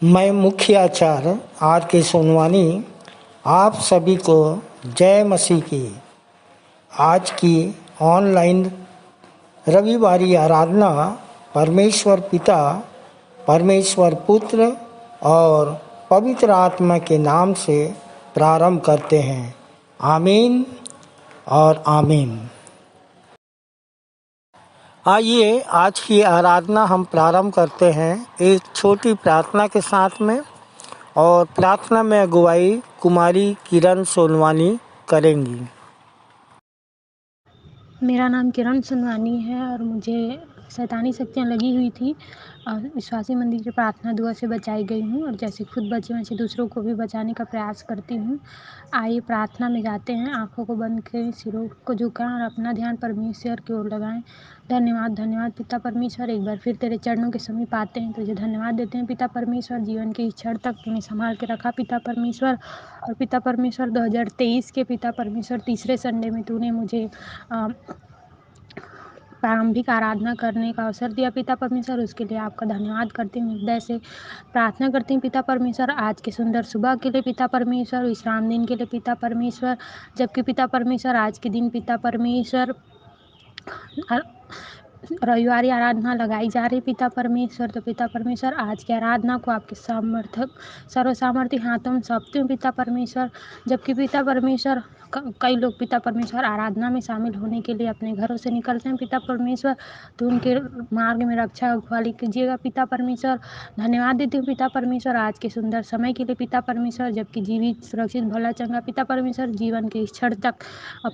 मैं मुख्य आचार्य R.K. सोनवानी आप सभी को जय मसीह की। आज की ऑनलाइन रविवारी आराधना परमेश्वर पिता, परमेश्वर पुत्र और पवित्र आत्मा के नाम से प्रारंभ करते हैं। आमीन और आमीन। आइए आज की आराधना हम प्रारंभ करते हैं एक छोटी प्रार्थना के साथ में, और प्रार्थना में अगुवाई कुमारी किरण सोनवानी करेंगी। मेरा नाम किरण सोनवानी है और मुझे शैतानी शक्तियाँ लगी हुई थी और विश्वासी मंदिर की प्रार्थना दुआ से बचाई गई हूँ, और जैसे खुद बची वैसे दूसरों को भी बचाने का प्रयास करती हूँ। आइए प्रार्थना में जाते हैं। आंखों को बंद करें, सिरों को झुकाएं और अपना ध्यान परमेश्वर की ओर लगाएं। धन्यवाद पिता परमेश्वर, एक बार फिर तेरे चरणों के समीप आते हैं, तुझे धन्यवाद देते हैं पिता परमेश्वर। जीवन के इस क्षण तक तूने संभाल के रखा पिता परमेश्वर। और पिता परमेश्वर 2023 के पिता परमेश्वर तीसरे संडे में तूने मुझे प्रारंभिक आराधना करने का अवसर दिया पिता परमेश्वर, उसके लिए आपका धन्यवाद करती हूँ। हृदय से प्रार्थना करती हूँ पिता परमेश्वर आज के सुंदर सुबह के लिए पिता परमेश्वर, विश्राम दिन के लिए पिता परमेश्वर, जबकि पिता परमेश्वर आज के दिन पिता परमेश्वर रविवारी आराधना लगाई जा रही पिता परमेश्वर। तो पिता परमेश्वर आज की आराधना को आपके सर्व सामर्थ्य हाथों में सौंपती हूँ पिता परमेश्वर। जबकि पिता परमेश्वर कई लोग पिता परमेश्वर आराधना में शामिल होने के लिए अपने घरों से निकलते हैं पिता परमेश्वर, तो उनके मार्ग में रक्षा वाली कीजिएगा पिता परमेश्वर। धन्यवाद देती हूँ पिता परमेश्वर आज के सुंदर समय के लिए पिता परमेश्वर, जबकि जीवित सुरक्षित भला चंगा पिता परमेश्वर जीवन के इस क्षण तक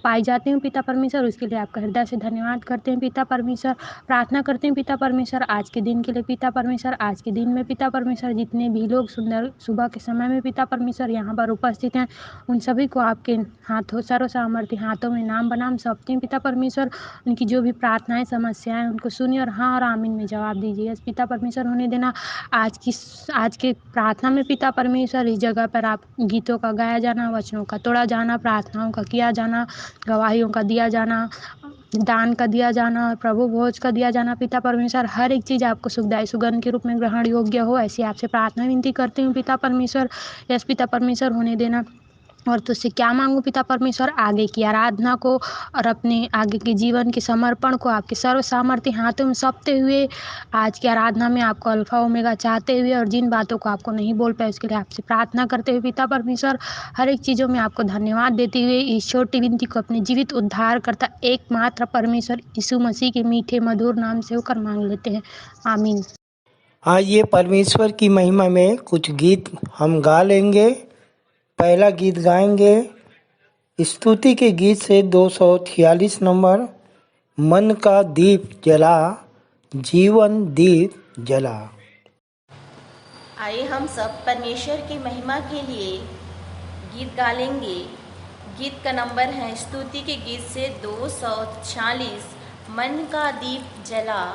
पाई जाती हूँ पिता परमेश्वर, उसके लिए आपका हृदय से धन्यवाद करते हैं पिता परमेश्वर। प्रार्थना करते हैं पिता परमेश्वर आज के दिन के लिए पिता परमेश्वर। आज के दिन में पिता परमेश्वर जितने भी लोग सुंदर सुबह के समय में पिता परमेश्वर यहाँ पर उपस्थित हैं, उन सभी को आपके हाथों सर्व सामर्थ्य हाथों में नाम बनाम सौंपते हैं पिता परमेश्वर। उनकी जो भी प्रार्थनाएं समस्याएं उनको सुनिए और हाँ और आमीन में जवाब दीजिए पिता परमेश्वर। होने देना आज के प्रार्थना में पिता परमेश्वर इस जगह पर आप गीतों का गाया जाना, वचनों का तोड़ा जाना, प्रार्थनाओं का किया जाना, गवाहियों का दिया जाना, दान का दिया जाना और प्रभु भोज का दिया जाना पिता परमेश्वर, हर एक चीज़ आपको सुखदायी सुगंध के रूप में ग्रहण योग्य हो, ऐसी आपसे प्रार्थना विनती करती हूँ पिता परमेश्वर। यस पिता परमेश्वर होने देना। और तुझसे क्या मांगूं पिता परमेश्वर, आगे की आराधना को और अपने आगे के जीवन के समर्पण को आपके सर्व सामर्थ्य हाथों में सौंपते हुए आज की आराधना में आपको अल्फा ओमेगा चाहते हुए और जिन बातों को आपको नहीं बोल पाए उसके लिए आपसे प्रार्थना करते हुए पिता परमेश्वर, हर एक चीज़ों में आपको धन्यवाद देते हुए इस छोटी विनती को अपने जीवित उद्धार करता एकमात्र परमेश्वर यीशु मसीह के मीठे मधुर नाम से होकर मांग लेते हैं, आमीन। आइए परमेश्वर की महिमा में कुछ गीत हम गा लेंगे। पहला गीत गाएंगे स्तुति के गीत से 246 नंबर, मन का दीप जला जीवन दीप जला। आइए हम सब परमेश्वर की महिमा के लिए गीत गा लेंगे। गीत का नंबर है स्तुति के गीत से 246, मन का दीप जला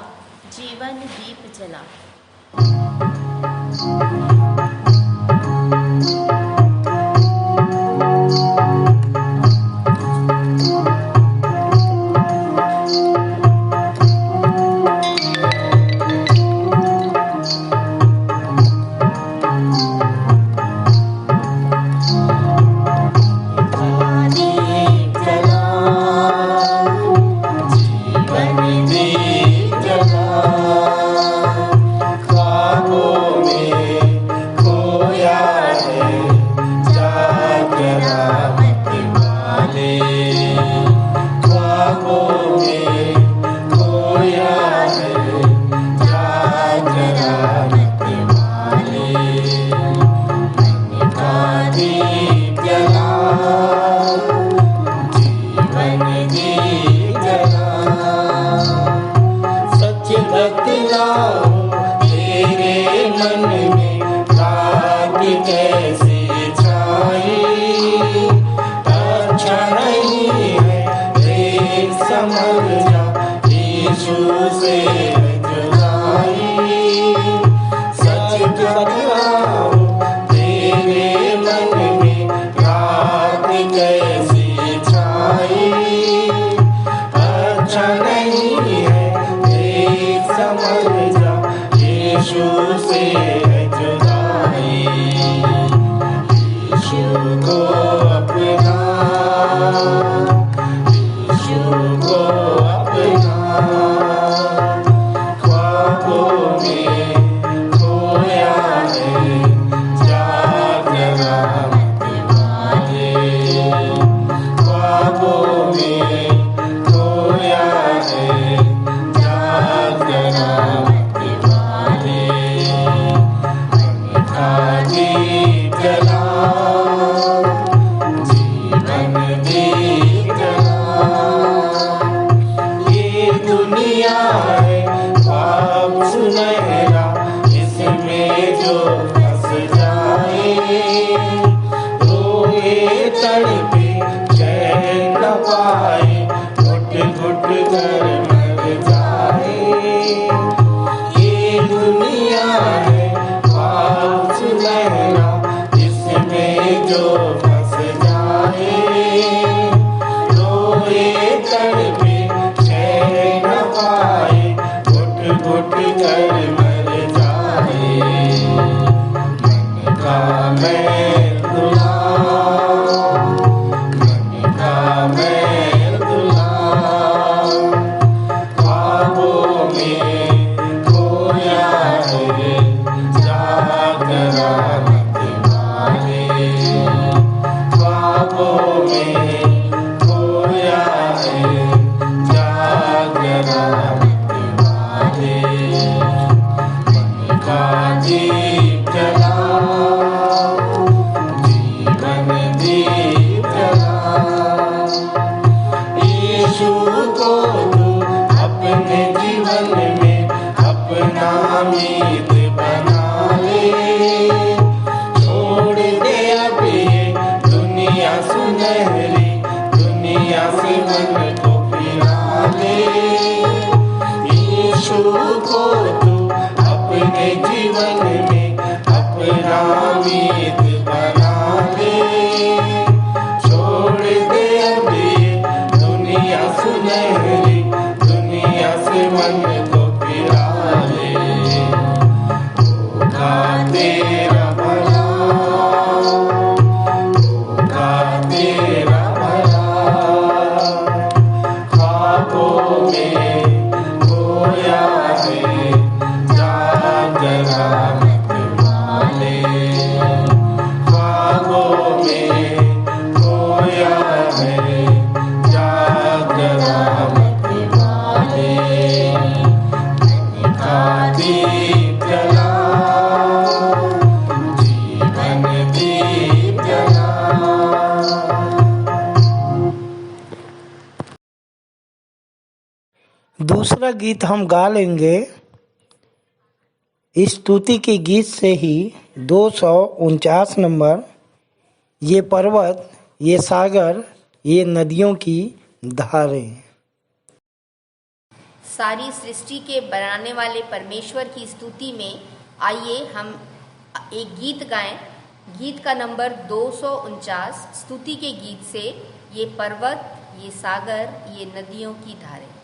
जीवन दीप जला। दूसरा गीत हम गा लेंगे स्तुति के गीत से ही 249 नंबर। ये पर्वत, ये सागर, ये नदियों की धारें। सारी सृष्टि के बनाने वाले परमेश्वर की स्तुति में आइए हम एक गीत गाएं। गीत का नंबर 249 स्तुति के गीत से ये पर्वत, ये सागर, ये नदियों की धारें।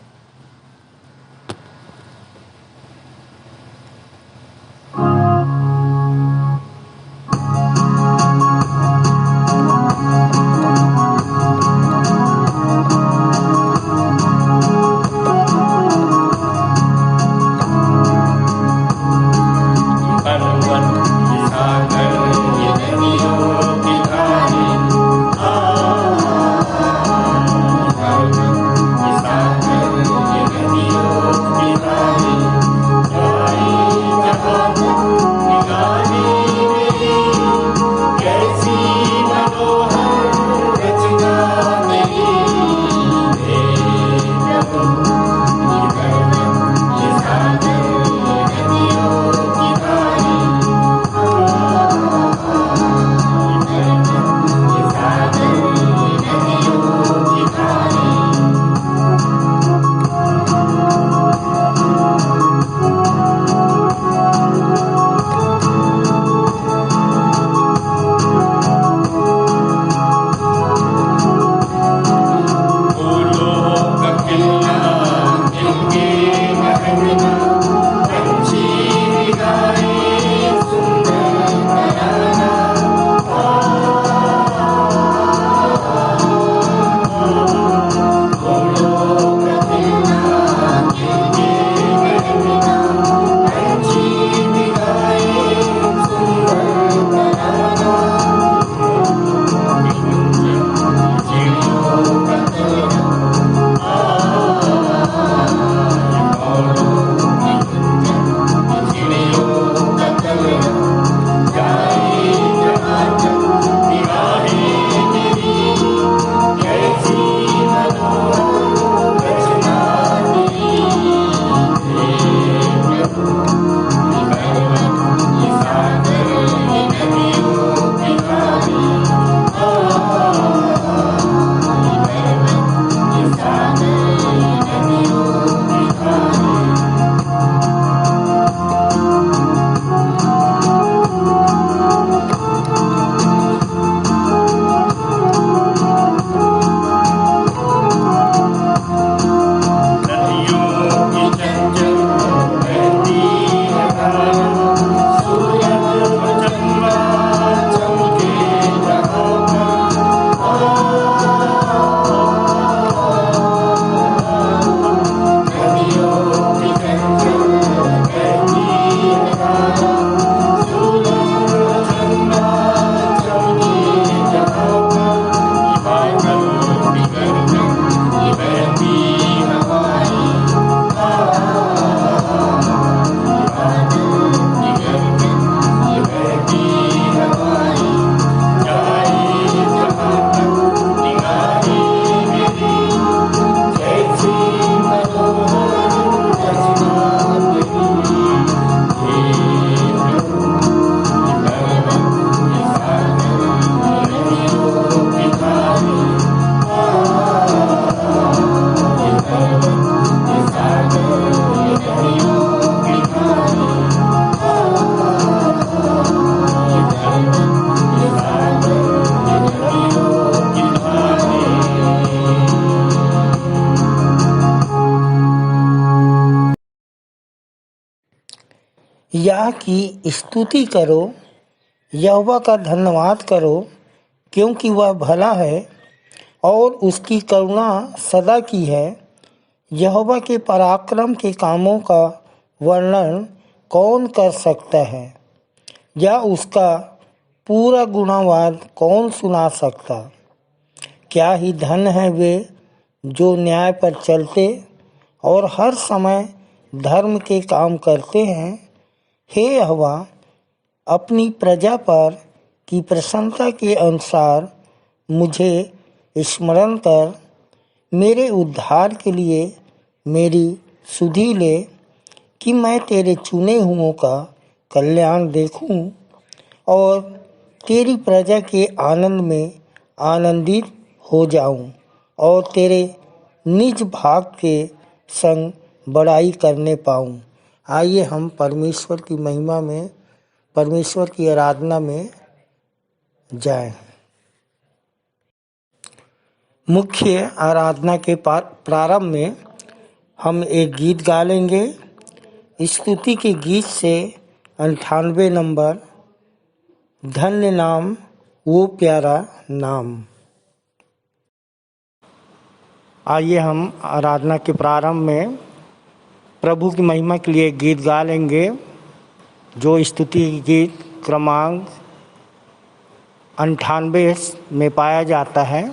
सागर यह कि स्तुति करो, यहोवा का धन्यवाद करो, क्योंकि वह भला है और उसकी करुणा सदा की है। यहोवा के पराक्रम के कामों का वर्णन कौन कर सकता है, या उसका पूरा गुणवाद कौन सुना सकता। क्या ही धन है वे जो न्याय पर चलते और हर समय धर्म के काम करते हैं। हे यहोवा, अपनी प्रजा पर की प्रसन्नता के अनुसार मुझे स्मरण कर, मेरे उद्धार के लिए मेरी सुधि ले, कि मैं तेरे चुने हुओं का कल्याण देखूं और तेरी प्रजा के आनंद में आनंदित हो जाऊं और तेरे निज भाग के संग बड़ाई करने पाऊं। आइए हम परमेश्वर की महिमा में, परमेश्वर की आराधना में जाएं। मुख्य आराधना के प्रारंभ में हम एक गीत गा लेंगे। स्तुति के गीत से 98 नंबर, धन्य नाम वो प्यारा नाम। आइए हम आराधना के प्रारंभ में प्रभु की महिमा के लिए गीत गा लेंगे, जो स्तुति गीत क्रमांक 98 में पाया जाता है।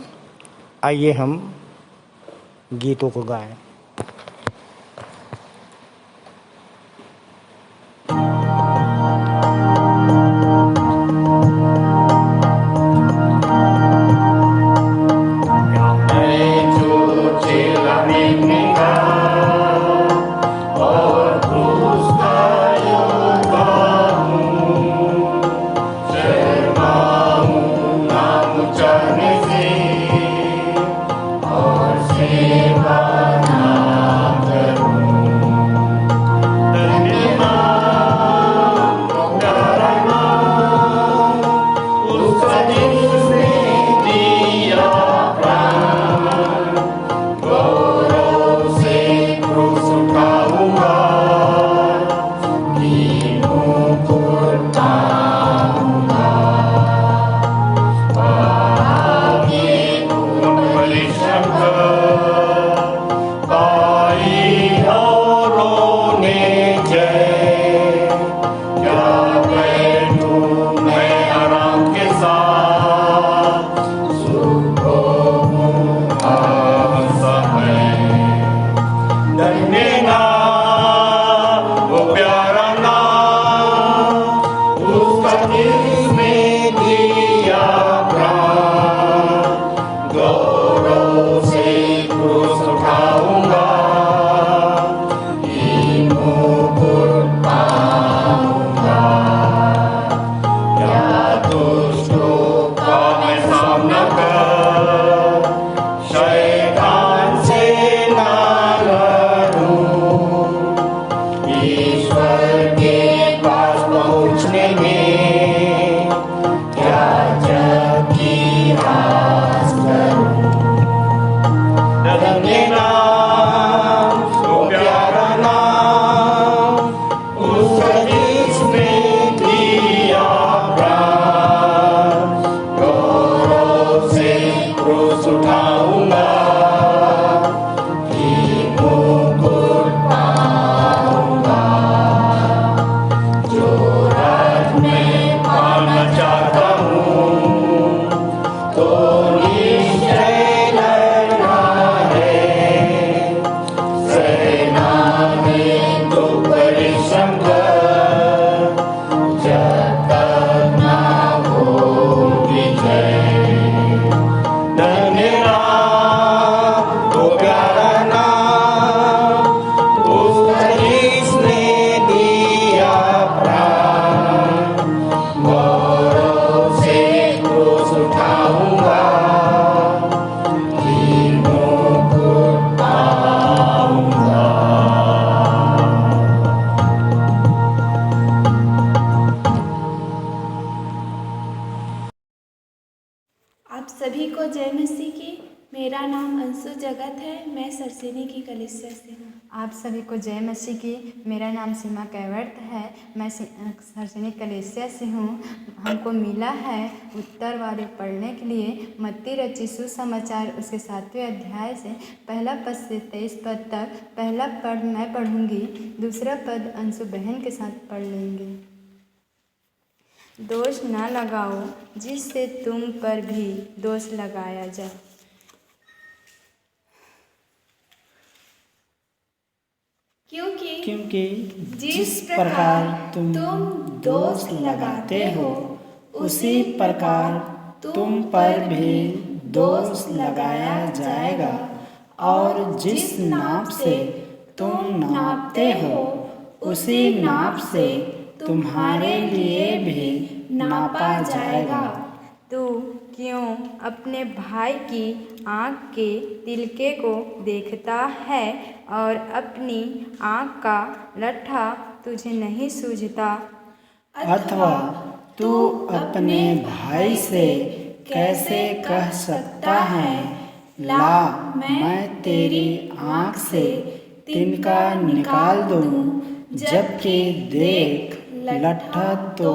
आइए हम गीतों को गाएं। आप सभी को जय मसीह की। मेरा नाम अंशु जगत है। मैं सरसेनी की कलीसिया से हूँ। आप सभी को जय मसीह की। मेरा नाम सीमा कैवर्त है। मैं सार्वजनिक कलेसिया से हूँ। हमको मिला है उत्तर वाले पढ़ने के लिए मत्ती रची सुसमाचार उसके 7वें अध्याय से पहला पद से 23 पद तक। पहला पद मैं पढ़ूंगी, दूसरा पद अंशु बहन के साथ पढ़ लेंगे। दोष न लगाओ जिससे तुम पर भी दोष लगाया जाए। क्योंकि जिस प्रकार तुम दोष लगाते हो उसी प्रकार तुम पर भी दोष लगाया जाएगा, और जिस नाप से तुम नापते हो उसी नाप से तुम्हारे लिए भी नापा जाएगा। तू क्यों अपने भाई की आँख के तिलके को देखता है और अपनी आँख का लट्ठा तुझे नहीं सूझता? अथवा तू अपने भाई से कैसे कह सकता है, ला मैं तेरी आँख से तिनका निकाल दूं, जबकि देख लट्ठा तो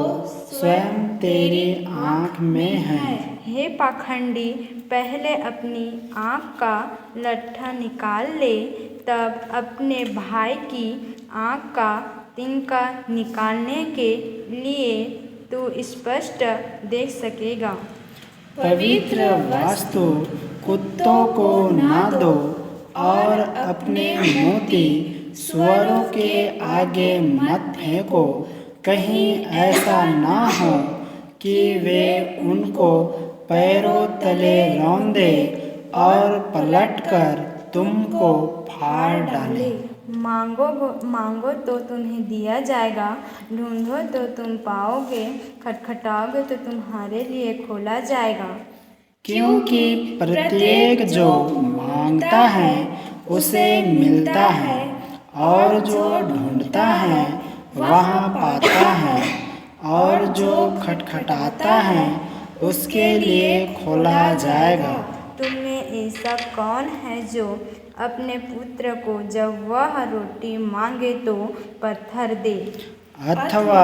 स्वयं तेरी आँख में है। हे पाखंडी, पहले अपनी आँख का लट्ठा निकाल ले, तब अपने भाई की आँख का तिनका निकालने के लिए तू स्पष्ट देख सकेगा। पवित्र वस्तु कुत्तों को न दो, और अपने मोती सुअरों के आगे मत फेंको, कहीं ऐसा ना हो कि वे उनको पैरों तले रौंदे और पलटकर तुमको फाड़ डाले। मांगो तो तुम्हें दिया जाएगा, ढूंढो तो तुम पाओगे, खटखटाओगे तो तुम्हारे लिए खोला जाएगा। क्योंकि प्रत्येक जो मांगता है उसे मिलता है, और जो ढूंढता है वहाँ पाता है, और जो खटखटाता है उसके लिए खोला जाएगा। तुम में ऐसा कौन है जो अपने पुत्र को जब वह रोटी मांगे तो पत्थर दे, अथवा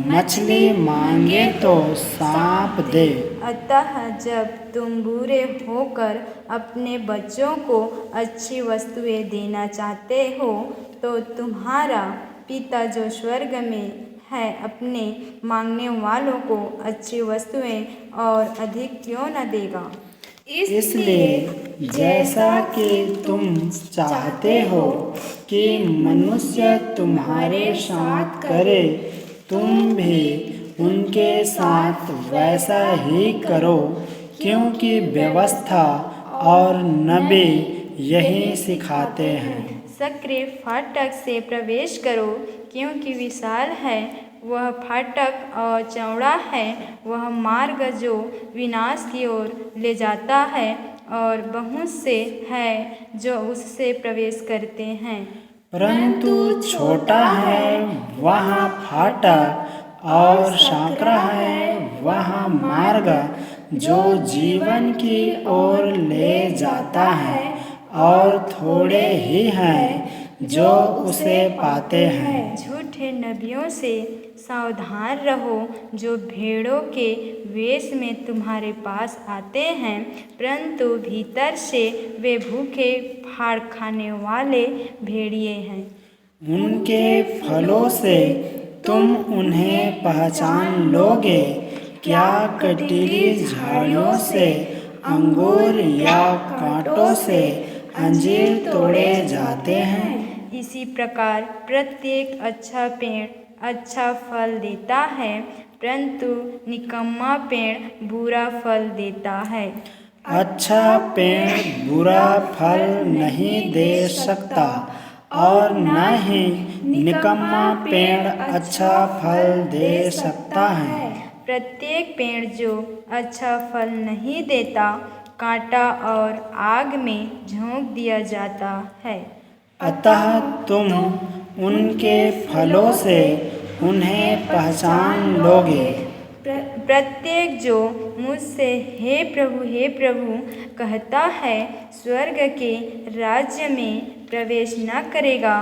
मछली मांगे तो सांप दे? अतः जब तुम बुरे होकर अपने बच्चों को अच्छी वस्तुएं देना चाहते हो, तो तुम्हारा पिता जो स्वर्ग में है अपने मांगने वालों को अच्छी वस्तुएं और अधिक क्यों न देगा। इसलिए जैसा कि तुम चाहते हो कि मनुष्य तुम्हारे साथ करे, तुम भी उनके साथ वैसा ही करो, क्योंकि व्यवस्था और नबी यही सिखाते हैं। सक्रिय फाटक से प्रवेश करो, क्योंकि विशाल है वह फाटक और चौड़ा है वह मार्ग जो विनाश की ओर ले जाता है, और बहुत से है जो उससे प्रवेश करते हैं। परंतु छोटा है वहाँ फाटक, और सांकरा है वहाँ मार्ग जो जीवन की ओर ले जाता है, और थोड़े ही हैं जो उसे पाते हैं। झूठे नबियों से सावधान रहो, जो भेड़ों के वेश में तुम्हारे पास आते हैं, परंतु भीतर से वे भूखे फाड़ खाने वाले भेड़िए हैं। उनके फलों से तुम उन्हें पहचान लोगे। क्या कटीली झाड़ियों से अंगूर या कांटों से अंजीर तोड़े जाते हैं? इसी प्रकार प्रत्येक अच्छा पेड़ अच्छा फल देता है, परंतु निकम्मा पेड़ बुरा फल देता है। अच्छा पेड़ बुरा फल नहीं दे सकता, और न ही निकम्मा पेड़ अच्छा फल दे सकता है। प्रत्येक पेड़ जो अच्छा फल नहीं देता काटा और आग में झोंक दिया जाता है। अतः तुम उनके फलों से उन्हें पहचान लोगे। प्रत्येक जो मुझसे हे प्रभु कहता है, स्वर्ग के राज्य में प्रवेश न करेगा,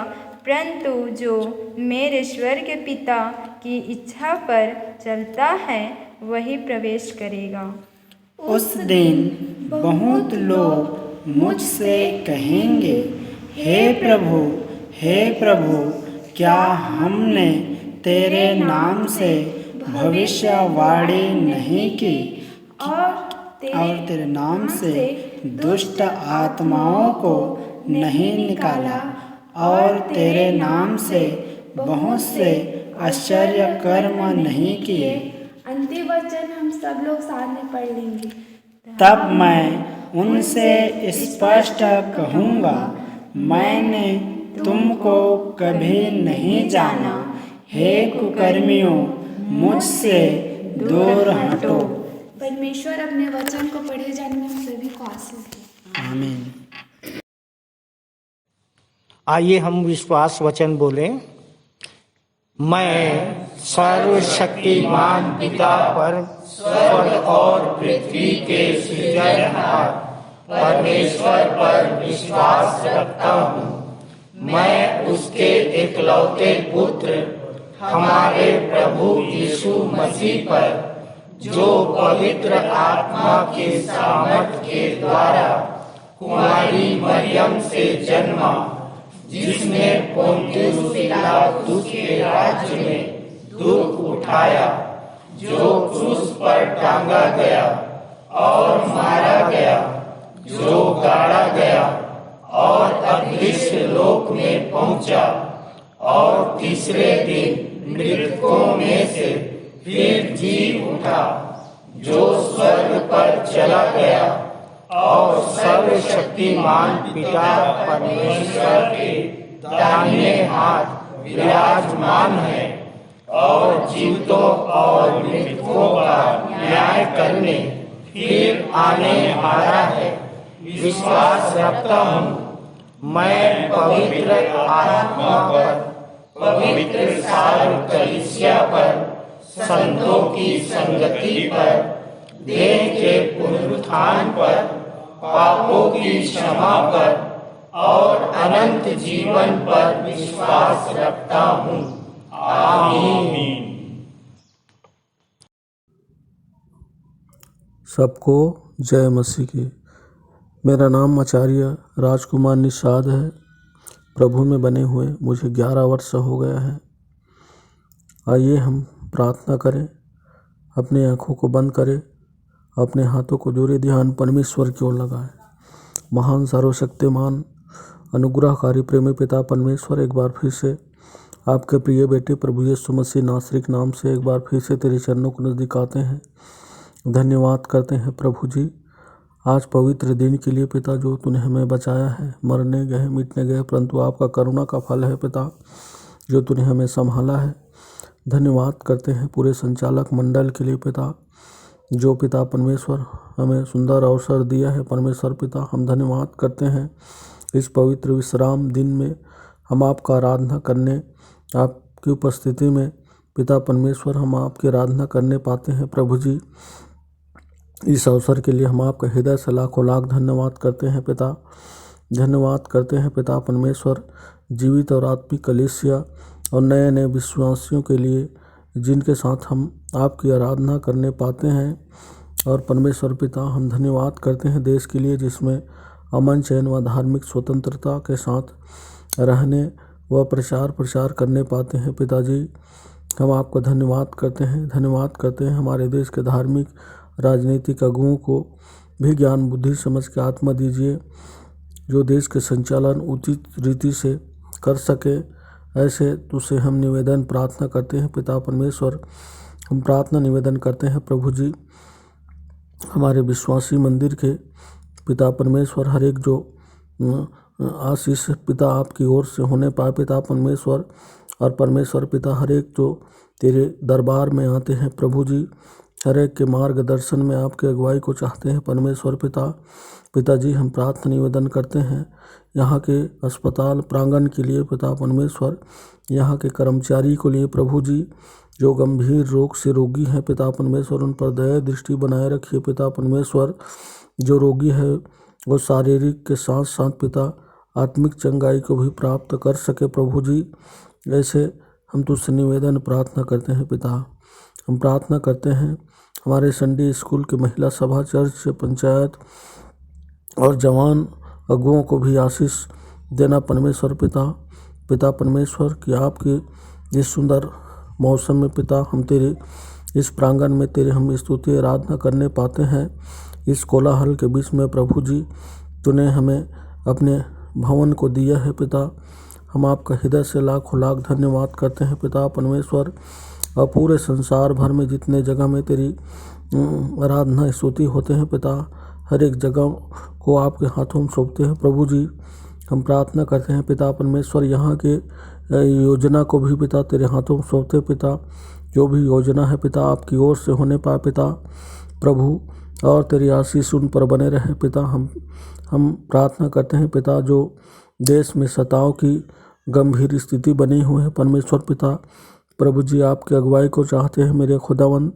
परंतु जो मेरे स्वर्ग पिता की इच्छा पर चलता है वही प्रवेश करेगा। उस दिन बहुत लोग मुझसे कहेंगे, हे प्रभु, क्या हमने तेरे नाम से भविष्यवाणी नहीं की और तेरे नाम से दुष्ट आत्माओं को नहीं निकाला और तेरे नाम से बहुत से आश्चर्य कर्म नहीं किए। अंतिम वचन हम सब लोग साथ में पढ़ लेंगे। तब मैं उनसे स्पष्ट कहूँगा, मैंने तुमको कभी नहीं जाना, हे कुकर्मियों, मुझसे दूर हटो। परमेश्वर अपने वचन को पढ़े जाने में हम सभी को आशीष दे। आमीन। आइए हम विश्वास वचन बोलें। मैं सर्वशक्तिमान पिता पर स्वर्ग और पृथ्वी के सृजनहार परमेश्वर पर विश्वास रखता हूँ। मैं उसके एकलौते पुत्र हमारे प्रभु यीशु मसीह पर, जो पवित्र आत्मा के सामर्थ के द्वारा कुमारी मरियम से जन्मा, जिसने पोंतियुस पिलातुस के राज्य में दुख उठाया, जो क्रूस पर टांगा गया और मारा गया, जो गाड़ा गया और अदृश्य लोक में पहुंचा और तीसरे दिन मृतकों में से फिर जी उठा, जो स्वर्ग पर चला गया और सर्वशक्तिमान पिता परमेश्वर के दाहिने हाथ विराजमान है और जीवितों और मृतकों का न्याय करने फिर आने वाला है। विश्वास रखता हूँ मैं पवित्र आत्मा पर, पवित्र सारी कलीसिया पर, संतों की संगति पर, देह के पुनरुत्थान पर, पापों की क्षमा पर और अनंत जीवन पर विश्वास रखता हूँ। आमीन। सबको जय मसीह की। मेरा नाम आचार्य राजकुमार निषाद है। प्रभु में बने हुए मुझे 11 वर्ष हो गया है। आइए हम प्रार्थना करें, अपने आँखों को बंद करें, अपने हाथों को जोड़े, ध्यान परमेश्वर की ओर लगाएं। महान सर्वशक्तिमान अनुग्रहकारी प्रेमी पिता परमेश्वर, एक बार फिर से आपके प्रिय बेटे प्रभु यीशु मसीह नासरी के नाम से एक बार फिर से तेरे चरणों को नज़दीक आते हैं। धन्यवाद करते हैं प्रभु जी आज पवित्र दिन के लिए पिता, जो तूने हमें बचाया है। मरने गए, मिटने गए, परंतु आपका करुणा का फल है पिता, जो तूने हमें संभाला है। धन्यवाद करते हैं पूरे संचालक मंडल के लिए पिता, जो पिता परमेश्वर हमें सुंदर अवसर दिया है। परमेश्वर पिता, हम धन्यवाद करते हैं इस पवित्र विश्राम दिन में हम आपका आराधना करने, आपकी उपस्थिति में पिता परमेश्वर हम आपकी आराधना करने पाते हैं। प्रभु जी, इस अवसर के लिए हम आपका हृदय से लाखों लाख धन्यवाद करते हैं पिता। धन्यवाद करते हैं पिता परमेश्वर, जीवित और आत्मिक कलीसिया और नए नए विश्वासियों के लिए, जिनके साथ हम आपकी आराधना करने पाते हैं। और परमेश्वर पिता, हम धन्यवाद करते हैं देश के लिए, जिसमें अमन, चैन व धार्मिक स्वतंत्रता के साथ रहने व प्रचार करने पाते हैं। पिताजी, हम आपका धन्यवाद करते हैं। धन्यवाद करते हैं हमारे देश के धार्मिक राजनीतिक अगुओं को भी ज्ञान बुद्धि समझ के आत्मा दीजिए, जो देश के संचालन उचित रीति से कर सके। ऐसे तुझसे हम निवेदन प्रार्थना करते हैं पिता परमेश्वर। हम प्रार्थना निवेदन करते हैं प्रभु जी, हमारे विश्वासी मंदिर के पिता परमेश्वर, हर एक जो आशीष पिता आपकी ओर से होने पाए पिता परमेश्वर। और परमेश्वर पिता, हर एक जो तेरे दरबार में आते हैं प्रभु जी, हर एक के मार्गदर्शन में आपके अगुवाई को चाहते हैं परमेश्वर पिता। पिताजी, हम प्रार्थना निवेदन करते हैं यहाँ के अस्पताल प्रांगण के लिए पिता परमेश्वर, यहाँ के कर्मचारी को लिए प्रभु जी, जो गंभीर रोग से रोगी हैं पिता परमेश्वर, उन पर दया दृष्टि बनाए रखिए पिता परमेश्वर। जो रोगी है वो शारीरिक के साथ साथ पिता आत्मिक चंगाई को भी प्राप्त कर सके प्रभु जी। ऐसे हम तुझसे निवेदन प्रार्थना करते हैं पिता। हम प्रार्थना करते हैं हमारे संडे स्कूल के महिला सभा, चर्च, पंचायत और जवान अगुओं को भी आशीष देना परमेश्वर पिता परमेश्वर कि आपके इस सुंदर मौसम में पिता हम तेरे इस प्रांगण में तेरे हम स्तुति आराधना करने पाते हैं। इस कोलाहल के बीच में प्रभु जी तूने हमें अपने भवन को दिया है पिता। हम आपका हृदय से लाखों लाख धन्यवाद करते हैं पिता परमेश्वर। और पूरे संसार भर में जितने जगह में तेरी आराधना स्तुति होते हैं पिता, हर एक जगह को आपके हाथों में सौंपते हैं प्रभु जी। हम प्रार्थना करते हैं पिता परमेश्वर यहाँ के योजना को भी पिता तेरे हाथों में सौंपते पिता। जो भी योजना है पिता आपकी ओर से होने पाए पिता प्रभु, और तेरी आशीष उन पर बने रहे पिता। हम प्रार्थना करते हैं पिता जो देश में सताव की गंभीर स्थिति बनी हुई है परमेश्वर पिता प्रभु जी आपकी अगुवाई को चाहते हैं मेरे खुदावन।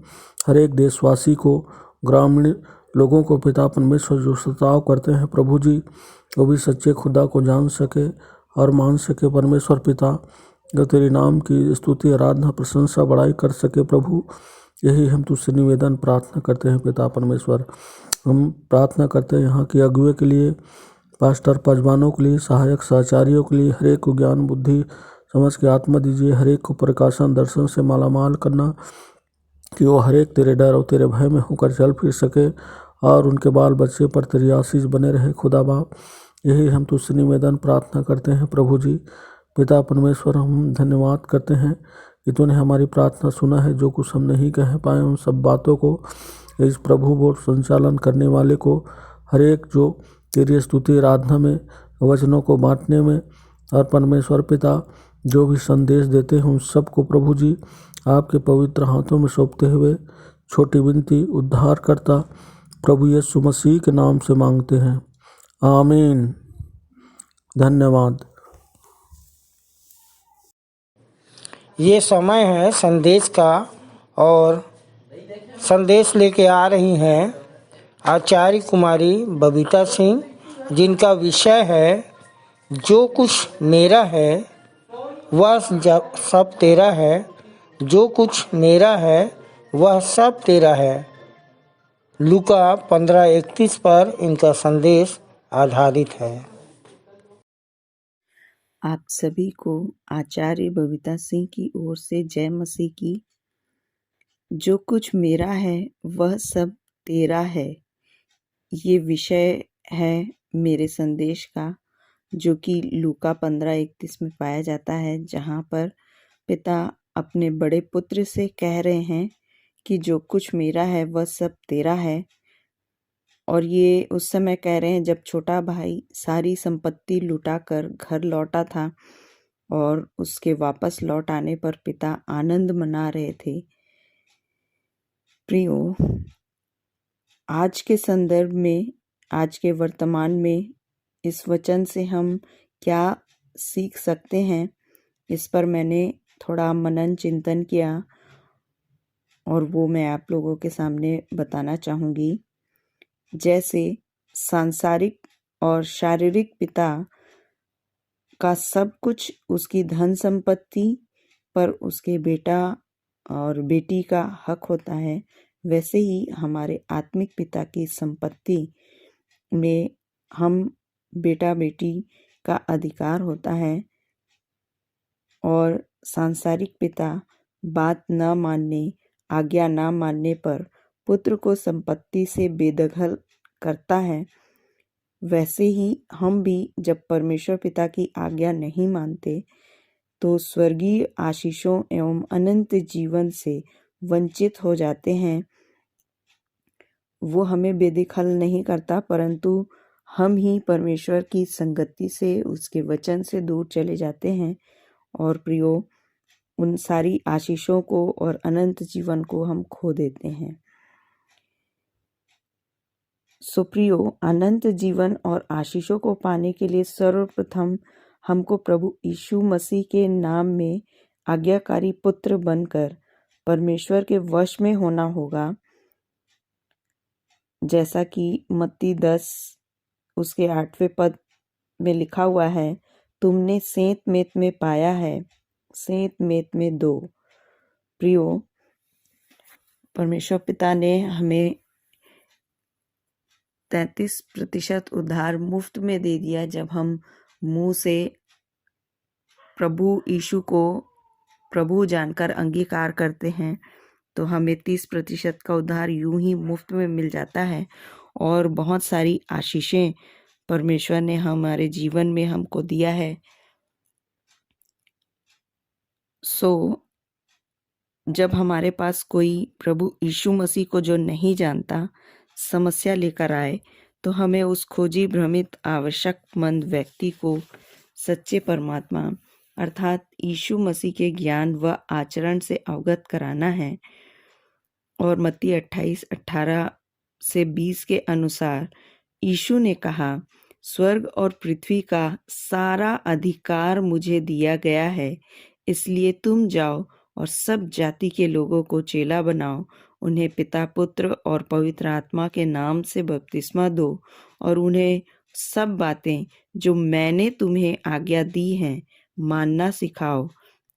हर एक देशवासी को, ग्रामीण लोगों को पिता परमेश्वर जो सताव करते हैं प्रभु जी, वो भी सच्चे खुदा को जान सके और मान सके परमेश्वर पिता। जो तेरे नाम की स्तुति आराधना प्रशंसा बड़ाई कर सके प्रभु, यही हम तुझसे निवेदन प्रार्थना करते हैं पिता परमेश्वर। हम प्रार्थना करते हैं यहाँ के अगुए के लिए, पास्टर पजवानों के लिए, सहायक सहचारियों के लिए, हर एक को ज्ञान बुद्धि समझ के आत्मा दीजिए। हर एक को प्रकाशन दर्शन से मालामाल करना कि वो हर एक तेरे डर और तेरे भय में होकर चल फिर सके और उनके बाल बच्चे पर तेरी आशीष बने रहे खुदा बाप। यही हम तुझसे निवेदन प्रार्थना करते हैं प्रभु जी। पिता परमेश्वर हम धन्यवाद करते हैं कि तूने हमारी प्रार्थना सुना है। जो कुछ हम नहीं कह पाए उन सब बातों को इस प्रभु बोर्ड संचालन करने वाले को, हर एक जो तेरी स्तुति आराधना में, वचनों को बांटने में और परमेश्वर पिता जो भी संदेश देते हैं उन सबको प्रभु जी आपके पवित्र हाथों में सौंपते हुए छोटी विनती उद्धारकर्ता प्रभु यीशु मसीह के नाम से मांगते हैं, आमीन। धन्यवाद। ये समय है संदेश का और संदेश लेके आ रही हैं आचार्य कुमारी बबीता सिंह, जिनका विषय है जो कुछ मेरा है वह सब तेरा है। जो कुछ मेरा है वह सब तेरा है। लूका 15:31 पर इनका संदेश आधारित है। आप सभी को आचार्य बबीता सिंह की ओर से जय मसीह की। जो कुछ मेरा है वह सब तेरा है, ये विषय है मेरे संदेश का, जो कि लूका 15:31 में पाया जाता है, जहाँ पर पिता अपने बड़े पुत्र से कह रहे हैं कि जो कुछ मेरा है वह सब तेरा है। और ये उस समय कह रहे हैं जब छोटा भाई सारी संपत्ति लुटाकर घर लौटा था और उसके वापस लौट आने पर पिता आनंद मना रहे थे। प्रियो, आज के संदर्भ में, आज के वर्तमान में इस वचन से हम क्या सीख सकते हैं, इस पर मैंने थोड़ा मनन चिंतन किया और वो मैं आप लोगों के सामने बताना चाहूँगी। जैसे सांसारिक और शारीरिक पिता का सब कुछ उसकी धन संपत्ति पर उसके बेटा और बेटी का हक होता है, वैसे ही हमारे आत्मिक पिता की संपत्ति में हम बेटा बेटी का अधिकार होता है। और सांसारिक पिता बात न मानने, आज्ञा न मानने पर पुत्र को संपत्ति से बेदखल करता है। वैसे ही हम भी जब परमेश्वर पिता की आज्ञा नहीं मानते तो स्वर्गीय आशीषों एवं अनंत जीवन से वंचित हो जाते हैं। वो हमें बेदखल नहीं करता, परंतु हम ही परमेश्वर की संगति से, उसके वचन से दूर चले जाते हैं और प्रियो, उन सारी आशीषों को और अनंत जीवन को हम खो देते हैं। सो प्रियो, अनंत जीवन और आशीषों को पाने के लिए सर्वप्रथम हमको प्रभु यीशु मसीह के नाम में आज्ञाकारी पुत्र बनकर परमेश्वर के वश में होना होगा। जैसा कि मत्ती 10 उसके 8वें पद में लिखा हुआ है, तुमने सेंत मेत में पाया है, सेंत मेत में दो। प्रियो, परमेश्वर पिता ने हमें 33% उद्धार मुफ्त में दे दिया। जब हम मुंह से प्रभु यीशु को प्रभु जानकर अंगीकार करते हैं तो हमें 30% का उद्धार यूं ही मुफ्त में मिल जाता है। और बहुत सारी आशीषें परमेश्वर ने हमारे जीवन में हमको दिया है। जब हमारे पास कोई प्रभु यीशु मसीह को जो नहीं जानता समस्या लेकर आए तो हमें उस खोजी भ्रमित आवश्यकमंद व्यक्ति को सच्चे परमात्मा अर्थात यीशु मसीह के ज्ञान व आचरण से अवगत कराना है। और मत्ती 28:18 से 20 के अनुसार यीशु ने कहा, स्वर्ग और पृथ्वी का सारा अधिकार मुझे दिया गया है, इसलिए तुम जाओ और सब जाति के लोगों को चेला बनाओ, उन्हें पिता पुत्र और पवित्र आत्मा के नाम से बपतिस्मा दो और उन्हें सब बातें जो मैंने तुम्हें आज्ञा दी हैं मानना सिखाओ।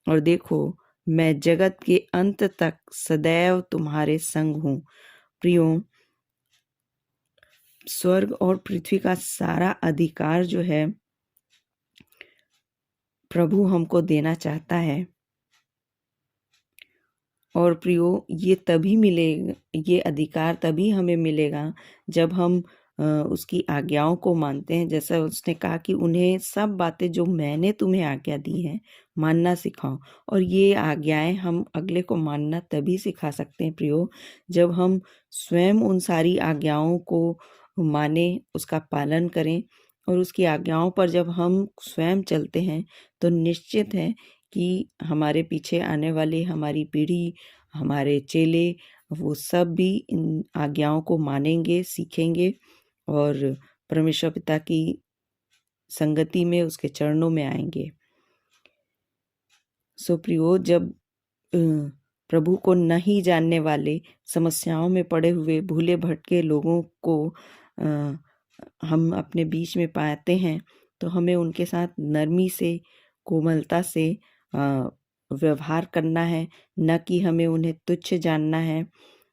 और देखो, मैं जगत के अंत तक सदैव तुम्हारे संग हूँ। प्रियो, स्वर्ग और पृथ्वी का सारा अधिकार जो है प्रभु हमको देना चाहता है। और प्रियो, ये तभी मिलेगा, ये अधिकार तभी हमें मिलेगा जब हम उसकी आज्ञाओं को मानते हैं। जैसा उसने कहा कि उन्हें सब बातें जो मैंने तुम्हें आज्ञा दी हैं मानना सिखाओ। और ये आज्ञाएं हम अगले को मानना तभी सिखा सकते हैं प्रियो, जब हम स्वयं उन सारी आज्ञाओं को माने, उसका पालन करें। और उसकी आज्ञाओं पर जब हम स्वयं चलते हैं तो निश्चित है कि हमारे पीछे आने वाले हमारी पीढ़ी, हमारे चेले, वो सब भी इन आज्ञाओं को मानेंगे, सीखेंगे और परमेश्वर पिता की संगति में, उसके चरणों में आएंगे। सो प्रियो, जब प्रभु को नहीं जानने वाले, समस्याओं में पड़े हुए, भूले भटके लोगों को हम अपने बीच में पाते हैं तो हमें उनके साथ नरमी से, कोमलता से व्यवहार करना है, न कि हमें उन्हें तुच्छ जानना है।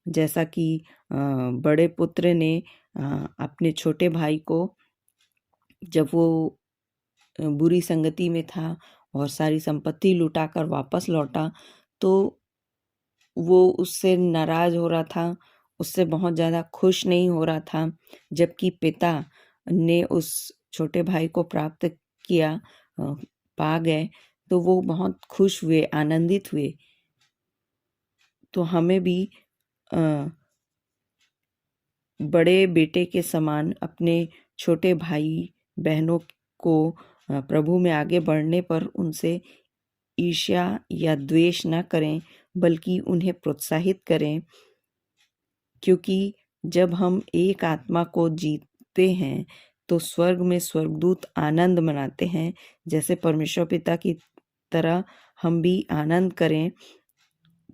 जैसा कि बड़े पुत्र ने अपने छोटे भाई को, जब वो बुरी संगति में था और सारी संपत्ति लुटाकर वापस लौटा, तो वो उससे नाराज हो रहा था, उससे बहुत ज़्यादा खुश नहीं हो रहा था। जबकि पिता ने उस छोटे भाई को प्राप्त किया, पा गए, तो वो बहुत खुश हुए, आनंदित हुए। तो हमें भी बड़े बेटे के समान अपने छोटे भाई बहनों को प्रभु में आगे बढ़ने पर उनसे ईर्ष्या या द्वेष न करें, बल्कि उन्हें प्रोत्साहित करें। क्योंकि जब हम एक आत्मा को जीतते हैं तो स्वर्ग में स्वर्गदूत आनंद मनाते हैं। जैसे परमेश्वर पिता की तरह हम भी आनंद करें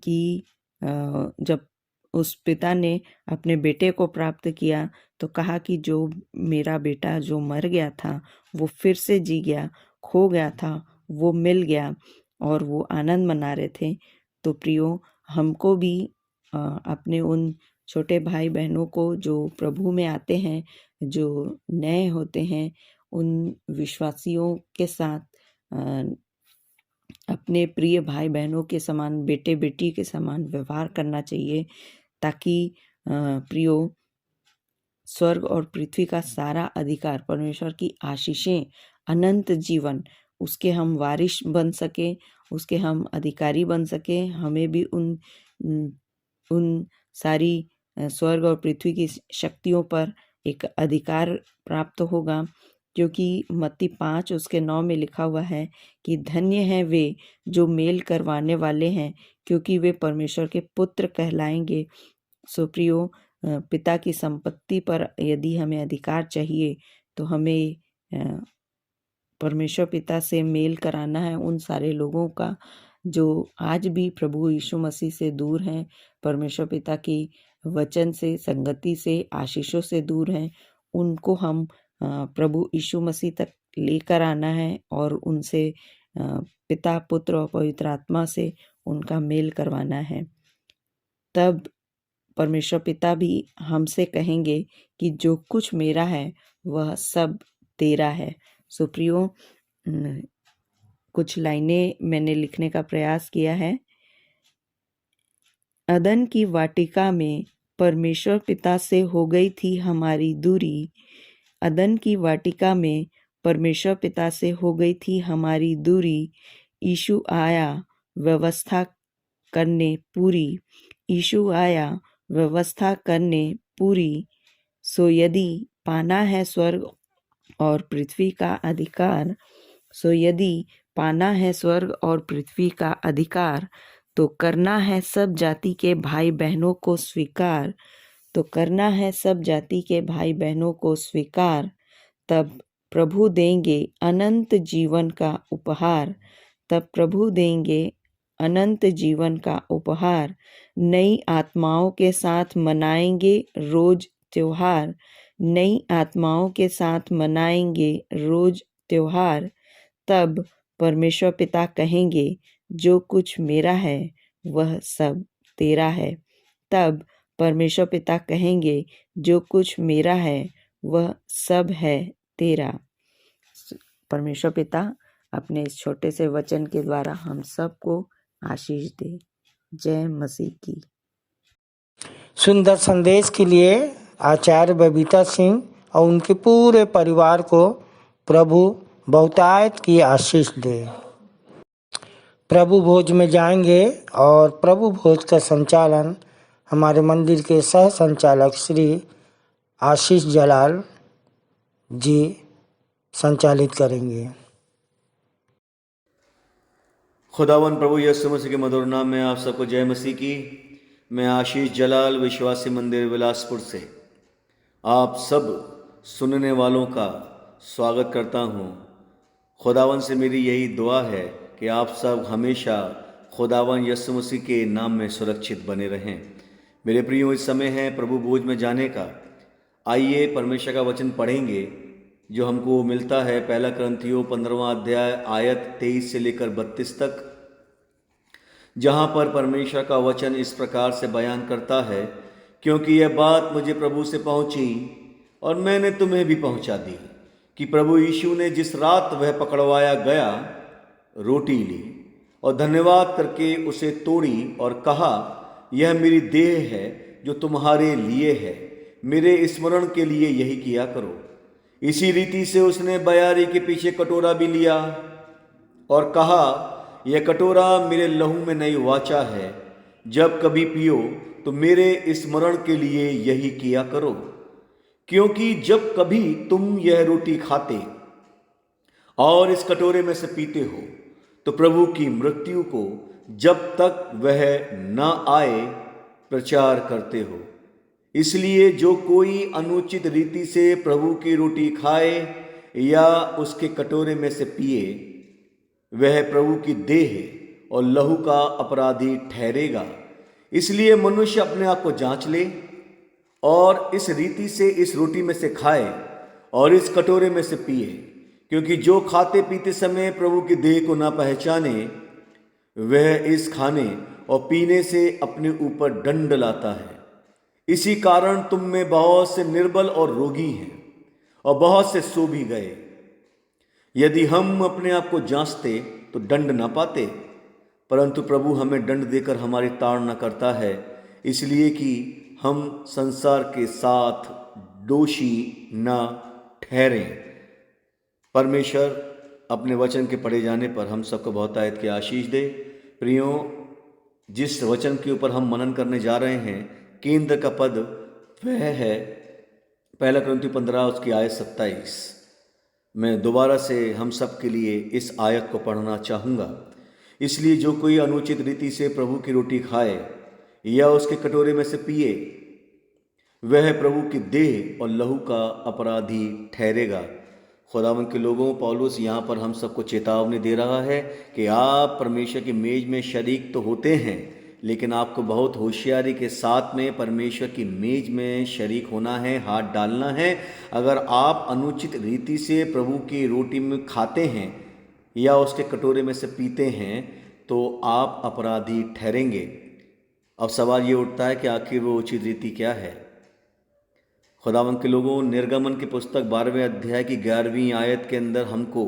कि जब उस पिता ने अपने बेटे को प्राप्त किया तो कहा कि जो मेरा बेटा जो मर गया था वो फिर से जी गया, खो गया था वो मिल गया, और वो आनंद मना रहे थे। तो प्रियो, हमको भी अपने उन छोटे भाई बहनों को जो प्रभु में आते हैं, जो नए होते हैं, उन विश्वासियों के साथ अपने प्रिय भाई बहनों के समान, बेटे बेटी के समान व्यवहार करना चाहिए, ताकि प्रियो, स्वर्ग और पृथ्वी का सारा अधिकार, परमेश्वर की आशीषें, अनंत जीवन, उसके हम वारिश बन सके, उसके हम अधिकारी बन सके। हमें भी उन सारी स्वर्ग और पृथ्वी की शक्तियों पर एक अधिकार प्राप्त होगा। क्योंकि मत्ती 5:9 में लिखा हुआ है कि धन्य हैं वे जो मेल करवाने वाले हैं, क्योंकि वे परमेश्वर के पुत्र कहलाएंगे। सो प्रियो, पिता की संपत्ति पर यदि हमें अधिकार चाहिए तो हमें परमेश्वर पिता से मेल कराना है, उन सारे लोगों का जो आज भी प्रभु यीशु मसीह से दूर हैं, परमेश्वर पिता की वचन से, संगति से, आशीषों से दूर हैं। उनको हम प्रभु यीशु मसीह तक लेकर आना है और उनसे पिता पुत्र और पवित्र आत्मा से उनका मेल करवाना है। तब परमेश्वर पिता भी हमसे कहेंगे कि जो कुछ मेरा है वह सब तेरा है। सो प्रियो, कुछ लाइनें मैंने लिखने का प्रयास किया है। अदन की वाटिका में परमेश्वर पिता से हो गई थी हमारी दूरी। अदन की वाटिका में परमेश्वर पिता से हो गई थी हमारी दूरी। यीशु आया व्यवस्था करने पूरी। यीशु आया व्यवस्था करने पूरी। सो यदि पाना है स्वर्ग और पृथ्वी का अधिकार, सो यदि पाना है स्वर्ग और पृथ्वी का अधिकार, तो करना है सब जाति के भाई बहनों को स्वीकार। तो करना है सब जाति के भाई बहनों को स्वीकार। तब प्रभु देंगे अनंत जीवन का उपहार। तब प्रभु देंगे अनंत जीवन का उपहार। नई आत्माओं के साथ मनाएंगे रोज त्योहार। नई आत्माओं के साथ मनाएंगे रोज त्योहार। तब परमेश्वर पिता कहेंगे, जो कुछ मेरा है वह सब तेरा है। तब परमेश्वर पिता कहेंगे, जो कुछ मेरा है वह सब है तेरा। परमेश्वर पिता अपने इस छोटे से वचन के द्वारा हम सबको आशीष दे। जय मसीह की। सुंदर संदेश के लिए आचार्य बबीता सिंह और उनके पूरे परिवार को प्रभु बहुतायत की आशीष दे। प्रभु भोज में जाएंगे और प्रभु भोज का संचालन हमारे मंदिर के सह संचालक श्री आशीष जलाल जी संचालित करेंगे। खुदावन प्रभु यीशु मसीह के मधुर नाम में आप सबको जय मसीह की। मैं आशीष जलाल विश्वासी मंदिर बिलासपुर से आप सब सुनने वालों का स्वागत करता हूँ। खुदावन से मेरी यही दुआ है कि आप सब हमेशा खुदावन यीशु मसीह के नाम में सुरक्षित बने रहें। मेरे प्रियो, इस समय है प्रभु भोज में जाने का। आइए परमेश्वर का वचन पढ़ेंगे जो हमको मिलता है 1 कुरिन्थियों 15वां अध्याय आयत 23 से लेकर 32 तक, जहाँ पर परमेश्वर का वचन इस प्रकार से बयान करता है, क्योंकि यह बात मुझे प्रभु से पहुँची और मैंने तुम्हें भी पहुँचा दी कि प्रभु यीशु ने जिस रात वह पकड़वाया गया रोटी ली और धन्यवाद करके उसे तोड़ी और कहा, यह मेरी देह है जो तुम्हारे लिए है, मेरे स्मरण के लिए यही किया करो। इसी रीति से उसने बयारी के पीछे कटोरा भी लिया और कहा, यह कटोरा मेरे लहू में नई वाचा है, जब कभी पियो तो मेरे स्मरण के लिए यही किया करो। क्योंकि जब कभी तुम यह रोटी खाते और इस कटोरे में से पीते हो तो प्रभु की मृत्यु को जब तक वह न आए प्रचार करते हो। इसलिए जो कोई अनुचित रीति से प्रभु की रोटी खाए या उसके कटोरे में से पिए, वह प्रभु की देह और लहू का अपराधी ठहरेगा। इसलिए मनुष्य अपने आप को जांच ले और इस रीति से इस रोटी में से खाए और इस कटोरे में से पिए। क्योंकि जो खाते पीते समय प्रभु की देह को ना पहचाने, वह इस खाने और पीने से अपने ऊपर दंड लाता है। इसी कारण तुम में बहुत से निर्बल और रोगी हैं और बहुत से सो भी गए। यदि हम अपने आप को जांचते तो दंड ना पाते, परंतु प्रभु हमें दंड देकर हमारी ताड़ना करता है, इसलिए कि हम संसार के साथ दोषी न ठहरें। परमेश्वर अपने वचन के पढ़े जाने पर हम सबको बहुतायत की आशीष दे। प्रियो, जिस वचन के ऊपर हम मनन करने जा रहे हैं, केंद्र का पद वह है 1 कुरिन्थियों 15 उसकी आयत 27। मैं दोबारा से हम सब के लिए इस आयत को पढ़ना चाहूँगा। इसलिए जो कोई अनुचित रीति से प्रभु की रोटी खाए या उसके कटोरे में से पिए, वह प्रभु की देह और लहू का अपराधी ठहरेगा। खुदावन के लोगों, पौलुस यहाँ पर हम सबको चेतावनी दे रहा है कि आप परमेश्वर की मेज में शरीक तो होते हैं, लेकिन आपको बहुत होशियारी के साथ में परमेश्वर की मेज में शरीक होना है, हाथ डालना है। अगर आप अनुचित रीति से प्रभु की रोटी में खाते हैं या उसके कटोरे में से पीते हैं तो आप अपराधी ठहरेंगे। अब सवाल ये उठता है कि आखिर वो उचित रीति क्या है। खुदावंद के लोगों, निर्गमन की पुस्तक 12वें अध्याय की 11वीं आयत के अंदर हमको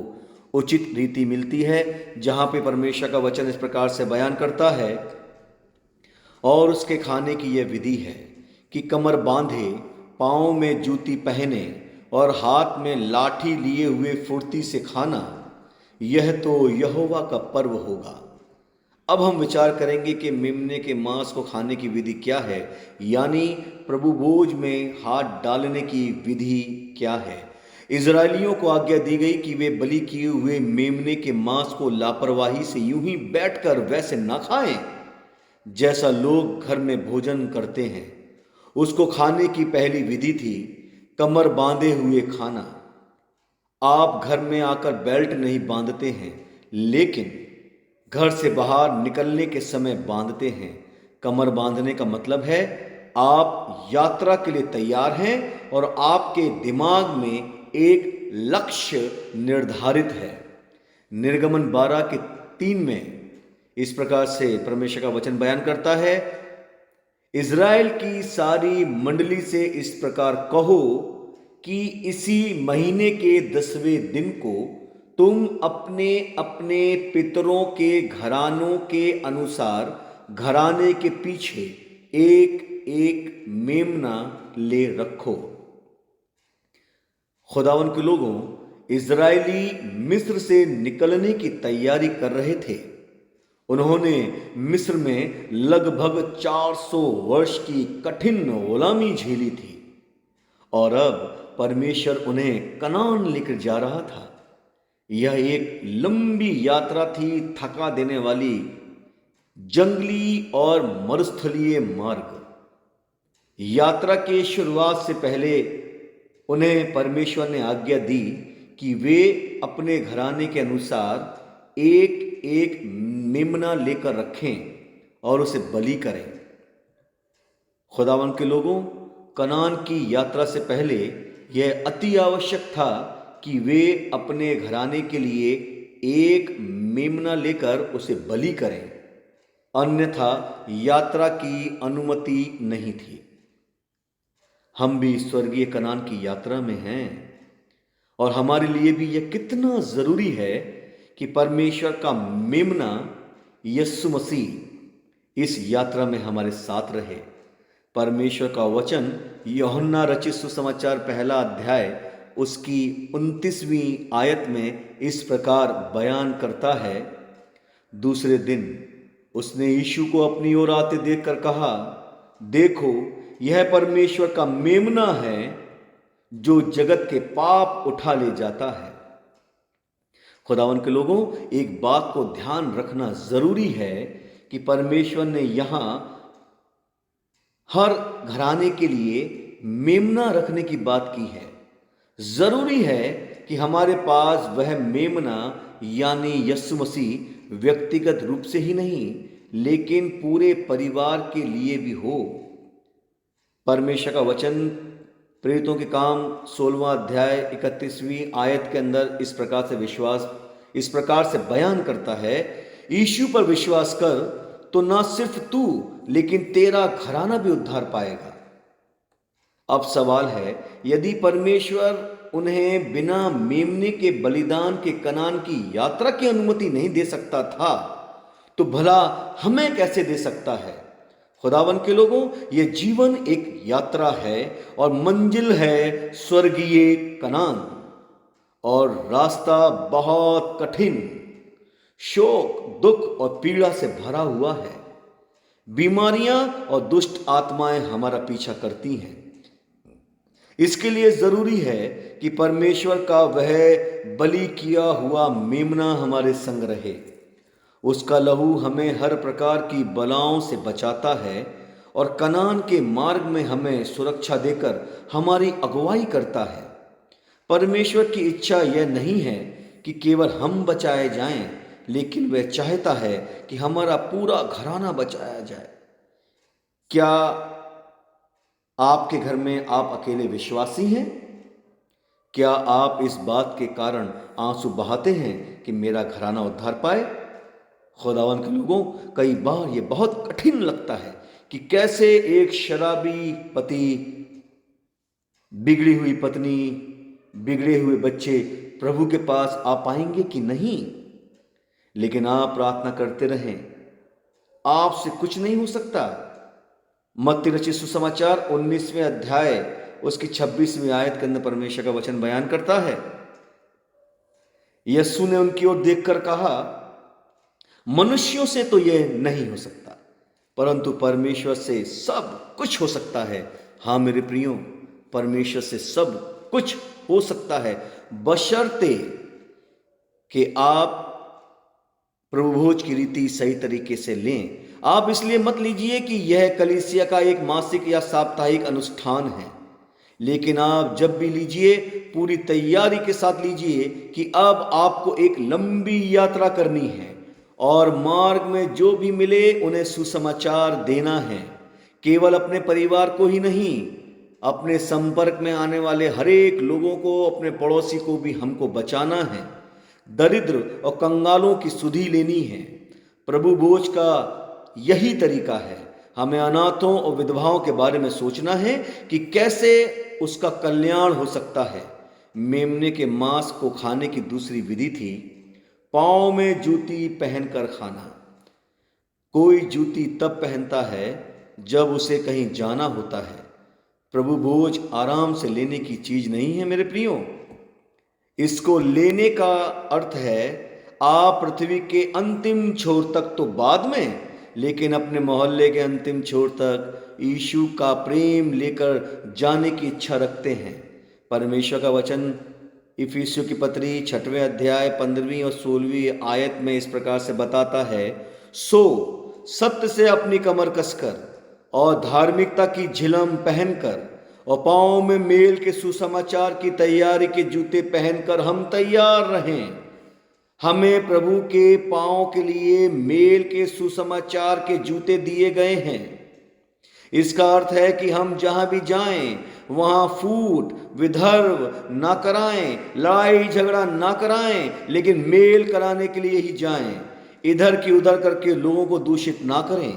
उचित रीति मिलती है, जहाँ पे परमेश्वर का वचन इस प्रकार से बयान करता है, और उसके खाने की यह विधि है कि कमर बांधे, पाँव में जूती पहने और हाथ में लाठी लिए हुए फुर्ती से खाना, यह तो यहोवा का पर्व होगा। अब हम विचार करेंगे कि मेमने के मांस को खाने की विधि क्या है, यानी प्रभु भोज में हाथ डालने की विधि क्या है। इजरायलियों को आज्ञा दी गई कि वे बलि किए हुए मेमने के मांस को लापरवाही से यूं ही बैठकर वैसे न खाएं जैसा लोग घर में भोजन करते हैं। उसको खाने की पहली विधि थी कमर बांधे हुए खाना। आप घर में आकर बेल्ट नहीं बांधते हैं, लेकिन घर से बाहर निकलने के समय बांधते हैं। कमर बांधने का मतलब है आप यात्रा के लिए तैयार हैं और आपके दिमाग में एक लक्ष्य निर्धारित है। निर्गमन 12:3 में इस प्रकार से परमेश्वर का वचन बयान करता है, इज़राइल की सारी मंडली से इस प्रकार कहो कि इसी महीने के 10वें दिन को तुम अपने अपने पितरों के घरानों के अनुसार घराने के पीछे एक एक मेमना ले रखो। खुदावन के लोगों, इजरायली मिस्र से निकलने की तैयारी कर रहे थे। उन्होंने मिस्र में लगभग 400 वर्ष की कठिन गुलामी झेली थी और अब परमेश्वर उन्हें कनान लेकर जा रहा था। यह एक लंबी यात्रा थी, थका देने वाली, जंगली और मरुस्थलीय मार्ग। यात्रा के शुरुआत से पहले उन्हें परमेश्वर ने आज्ञा दी कि वे अपने घराने के अनुसार एक एक मेमना लेकर रखें और उसे बलि करें। खुदावन के लोगों, कनान की यात्रा से पहले यह अति आवश्यक था कि वे अपने घराने के लिए एक मेमना लेकर उसे बलि करें, अन्यथा यात्रा की अनुमति नहीं थी। हम भी स्वर्गीय कनान की यात्रा में हैं और हमारे लिए भी यह कितना जरूरी है कि परमेश्वर का मेमना यीशु मसीह इस यात्रा में हमारे साथ रहे। परमेश्वर का वचन यूहन्ना रचित सुसमाचार 1 अध्याय उसकी 29वीं आयत में इस प्रकार बयान करता है, दूसरे दिन उसने यीशु को अपनी ओर आते देखकर कहा, देखो यह परमेश्वर का मेमना है जो जगत के पाप उठा ले जाता है। खुदावन के लोगों, एक बात को ध्यान रखना जरूरी है कि परमेश्वर ने यहां हर घराने के लिए मेमना रखने की बात की है। जरूरी है कि हमारे पास वह मेमना यानी यीशु मसीह व्यक्तिगत रूप से ही नहीं लेकिन पूरे परिवार के लिए भी हो। परमेश्वर का वचन प्रेरितों के काम 16वां अध्याय 31वीं आयत के अंदर इस प्रकार से बयान करता है, यीशु पर विश्वास कर तो ना सिर्फ तू लेकिन तेरा घराना भी उद्धार पाएगा। अब सवाल है, यदि परमेश्वर उन्हें बिना मेमने के बलिदान के कनान की यात्रा की अनुमति नहीं दे सकता था तो भला हमें कैसे दे सकता है। खुदावन के लोगों, यह जीवन एक यात्रा है और मंजिल है स्वर्गीय कनान, और रास्ता बहुत कठिन, शोक, दुख और पीड़ा से भरा हुआ है। बीमारियां और दुष्ट आत्माएं हमारा पीछा करती हैं। इसके लिए जरूरी है कि परमेश्वर का वह बलि किया हुआ मेमना हमारे संग रहे। उसका लहू हमें हर प्रकार की बलाओं से बचाता है और कनान के मार्ग में हमें सुरक्षा देकर हमारी अगुवाई करता है। परमेश्वर की इच्छा यह नहीं है कि केवल हम बचाए जाएं, लेकिन वह चाहता है कि हमारा पूरा घराना बचाया जाए। क्या आपके घर में आप अकेले विश्वासी हैं? क्या आप इस बात के कारण आंसू बहाते हैं कि मेरा घराना उद्धार पाए? खुदावन के लोगों, कई बार ये बहुत कठिन लगता है कि कैसे एक शराबी पति, बिगड़ी हुई पत्नी, बिगड़े हुए बच्चे प्रभु के पास आ पाएंगे कि नहीं। लेकिन आप प्रार्थना करते रहें, आपसे कुछ नहीं हो सकता। मत्ती रचित सुसमाचार 19वें अध्याय उसकी 26वीं आयत के अंदर परमेश्वर का वचन बयान करता है। यीशु ने उनकी ओर देखकर कहा, मनुष्यों से तो यह नहीं हो सकता, परंतु परमेश्वर से सब कुछ हो सकता है। हाँ मेरे प्रियो, परमेश्वर से सब कुछ हो सकता है, बशर्ते कि आप प्रभु भोज की रीति सही तरीके से लें। आप इसलिए मत लीजिए कि यह कलीसिया का एक मासिक या साप्ताहिक अनुष्ठान है, लेकिन आप जब भी लीजिए पूरी तैयारी के साथ लीजिए कि अब आपको एक लंबी यात्रा करनी है और मार्ग में जो भी मिले उन्हें सुसमाचार देना है। केवल अपने परिवार को ही नहीं, अपने संपर्क में आने वाले हर एक लोगों को, अपने पड़ोसी को भी हमको बचाना है। दरिद्र और कंगालों की सुधि लेनी है। प्रभु भोज का यही तरीका है। हमें अनाथों और विधवाओं के बारे में सोचना है कि कैसे उसका कल्याण हो सकता है। मेमने के मांस को खाने की दूसरी विधि थी पांव में जूती पहनकर खाना। कोई जूती तब पहनता है जब उसे कहीं जाना होता है। प्रभु भोज आराम से लेने की चीज नहीं है मेरे प्रियो। इसको लेने का अर्थ है आप पृथ्वी के अंतिम छोर तक तो बाद में, लेकिन अपने मोहल्ले के अंतिम छोर तक यीशु का प्रेम लेकर जाने की इच्छा रखते हैं। परमेश्वर का वचन इफिसियों की पत्री 6वें अध्याय 15वीं और 16वीं आयत में इस प्रकार से बताता है, सो सत्य से अपनी कमर कसकर और धार्मिकता की झिलम पहनकर और पांव में मेल के सुसमाचार की तैयारी के जूते पहनकर हम तैयार रहें। हमें प्रभु के पांव के लिए मेल के सुसमाचार के जूते दिए गए हैं। इसका अर्थ है कि हम जहां भी जाएं वहां फूट विदर्भ ना कराएं, लड़ाई झगड़ा ना कराएं, लेकिन मेल कराने के लिए ही जाएं। इधर की उधर करके लोगों को दूषित ना करें।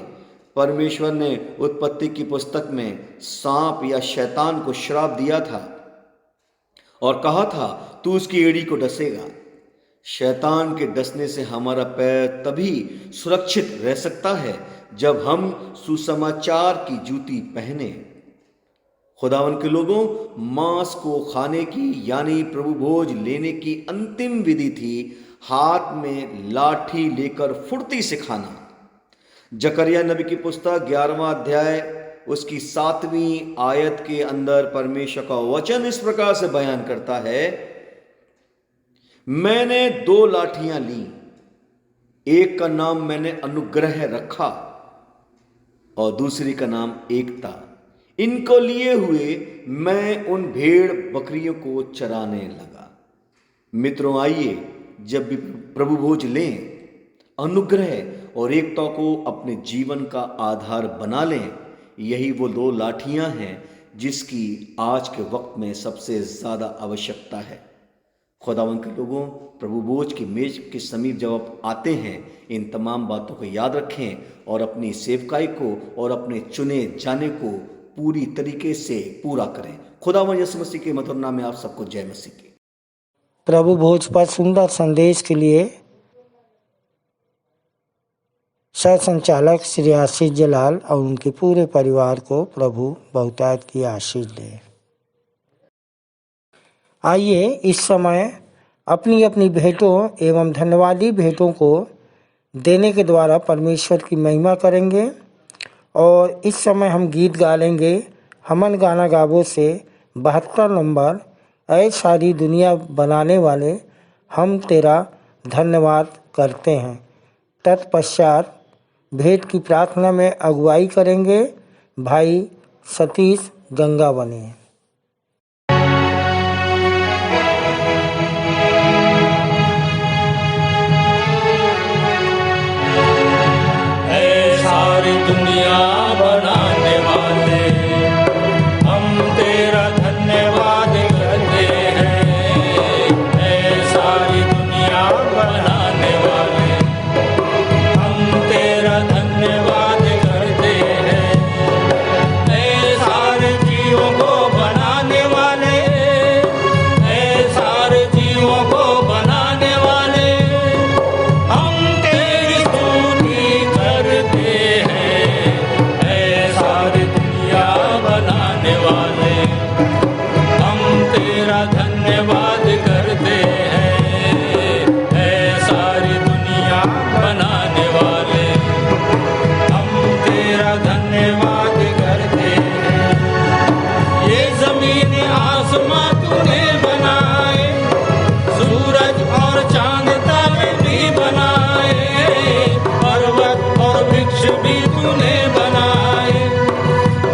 परमेश्वर ने उत्पत्ति की पुस्तक में सांप या शैतान को श्राप दिया था और कहा था तू उसकी एड़ी को डसेगा। शैतान के डसने से हमारा पैर तभी सुरक्षित रह सकता है जब हम सुसमाचार की जूती पहने। खुदावन के लोगों, मांस को खाने की यानी प्रभु भोज लेने की अंतिम विधि थी हाथ में लाठी लेकर फुर्ती से खाना। जकरिया नबी की पुस्तक 11वां अध्याय उसकी 7वीं आयत के अंदर परमेश्वर का वचन इस प्रकार से बयान करता है, मैंने 2 लाठियां ली, एक का नाम मैंने अनुग्रह रखा और दूसरी का नाम एकता। इनको लिए हुए मैं उन भेड़ बकरियों को चराने लगा। मित्रों, आइए जब भी प्रभु भोज लें, अनुग्रह और एकता को अपने जीवन का आधार बना लें। यही वो 2 लाठियां हैं जिसकी आज के वक्त में सबसे ज्यादा आवश्यकता है। खुदावन के लोगों, प्रभु भोज की मेज के समीप जब आप आते हैं, इन तमाम बातों को याद रखें और अपनी सेवकाई को और अपने चुने जाने को पूरी तरीके से पूरा करें। खुदावन यीशु मसीह के मधुर नाम में आप सबको जय मसीह की। प्रभु भोज पर सुंदर संदेश के लिए सह संचालक श्री आशीष जलाल और उनके पूरे परिवार को प्रभु बहुतायत की आशीष दे। आइए इस समय अपनी अपनी भेंटों एवं धन्यवादी भेंटों को देने के द्वारा परमेश्वर की महिमा करेंगे और इस समय हम गीत गा लेंगे हमन गाना गावो से 72 नंबर, ऐ सारी दुनिया बनाने वाले हम तेरा धन्यवाद करते हैं। तत्पश्चात भेंट की प्रार्थना में अगुवाई करेंगे भाई सतीश गंगावनी। दुनिया बनाने वाले, हम तेरा धन्यवाद करते हैं। ऐ सारी दुनिया बनाने वाले, हम तेरा धन्यवाद करते हैं। ऐ सारे जीवों को बनाने वाले, ऐ सारे जीवों को बनाने वाले, हम तेरी स्तुति करते हैं। ऐ सारी दुनिया बनाने वाले, हम तेरा धन्यवाद करते हैं। ऐ सारी दुनिया बनाने वाले, हम तेरा धन्यवाद करते हैं। ये जमीन आसमां तूने बनाए, सूरज और चांद तारे भी बनाए, पर्वत और वृक्ष भी तूने बनाए।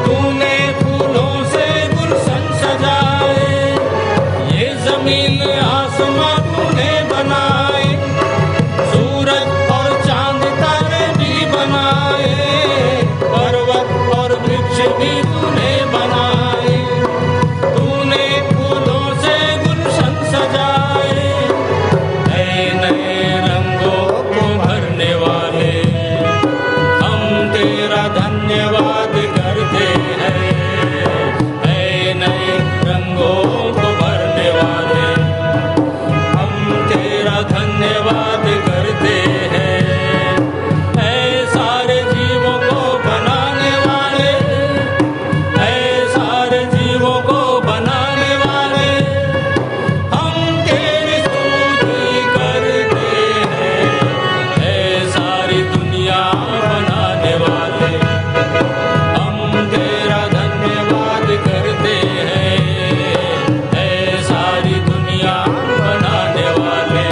तूने फूलों से गुलशन सजाए, ये जमीन आसमां तूने बनाए, सूरज और चांद तारे भी बनाए, पर्वत और वृक्ष भी तूने बनाए। तूने फूलों से गुलशन सजाए, नए नए रंगों को भरने वाले, हम तेरा धन्यवाद करते हैं। नए नए रंगों को भरने वाले, हम तेरा धन्यवाद करते हैं। ऐ सारे जीवों को बनाने वाले, ऐ सारे जीवों को बनाने वाले, हम तेरी स्तुति करते हैं। ऐ सारी दुनिया बनाने वाले, हम तेरा धन्यवाद करते हैं। ऐ सारी दुनिया बनाने वाले,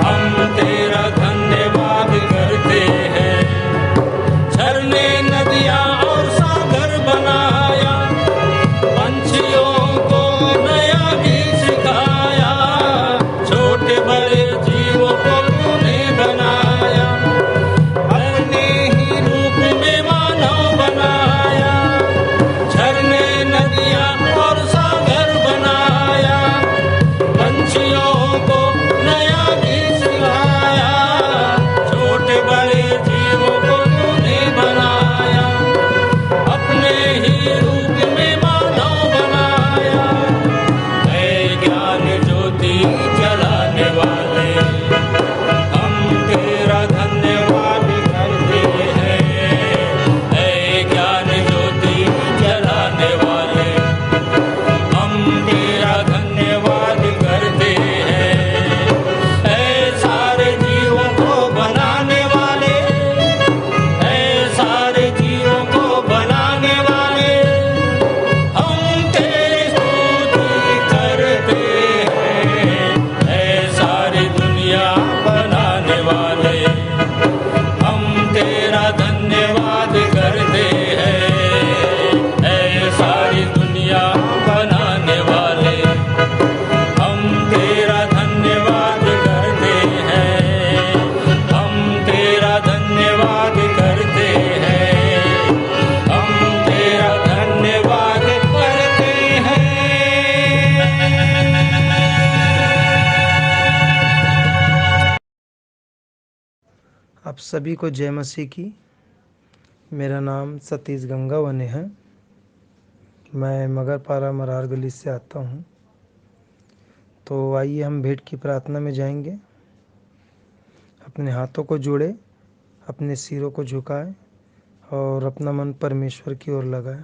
हम तेरा धन्यवाद करते हैं। झरने नदियाँ और सागर बनाया, पंछियों को नया गीत सिखाया, छोटे बड़े जीवों को तूने बनाया, अपने ही रूप में मानव बनाया। झरने नदियाँ और सागर बनाया, पंछियों को नया गीत सिखाया, छोटे बड़े जीवों को तूने बनाया, अपने ही रूप में मानव बनाया। ऐ ज्ञान ज्योति जलाने वाले, हम तेरा धन्यवाद करते हैं। ऐ ज्ञान ज्योति जलाने वाले, हम तेरा धन्यवाद करते हैं। ऐ सारे जीवों को बनाने वाले, ऐ सारे जीवों को बनाने वाले, हम तेरी स्तुति करते हैं। ऐ सारी दुनिया बनाने वाले, हम तेरा धन्यवाद करते हैं। ऐ सारी दुनिया बनाने वाले, हम तेरा धन्यवाद करते हैं। हम तेरा धन्यवाद करते हैं। हम तेरा धन्यवाद करते हैं। आप सभी को जय मसीह की। मेरा नाम सतीश गंगावने है। मैं मगरपारा मरार गली से आता हूँ। तो आइए हम भेंट की प्रार्थना में जाएंगे। अपने हाथों को जोड़े, अपने सिरों को झुकाए और अपना मन परमेश्वर की ओर लगाए।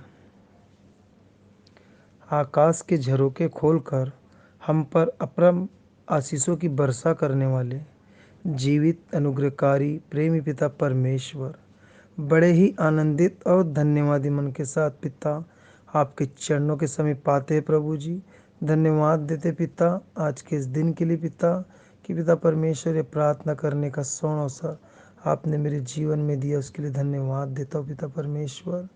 आकाश के झरोखे खोलकर हम पर अपरम आशीषों की वर्षा करने वाले जीवित अनुग्रहकारी प्रेमी पिता परमेश्वर, बड़े ही आनंदित और धन्यवादी मन के साथ पिता आपके चरणों के समीप आते हैं। प्रभु जी धन्यवाद देते पिता आज के इस दिन के लिए पिता कि पिता परमेश्वर ये प्रार्थना करने का स्वर्ण अवसर आपने मेरे जीवन में दिया, उसके लिए धन्यवाद देता हूँ पिता परमेश्वर।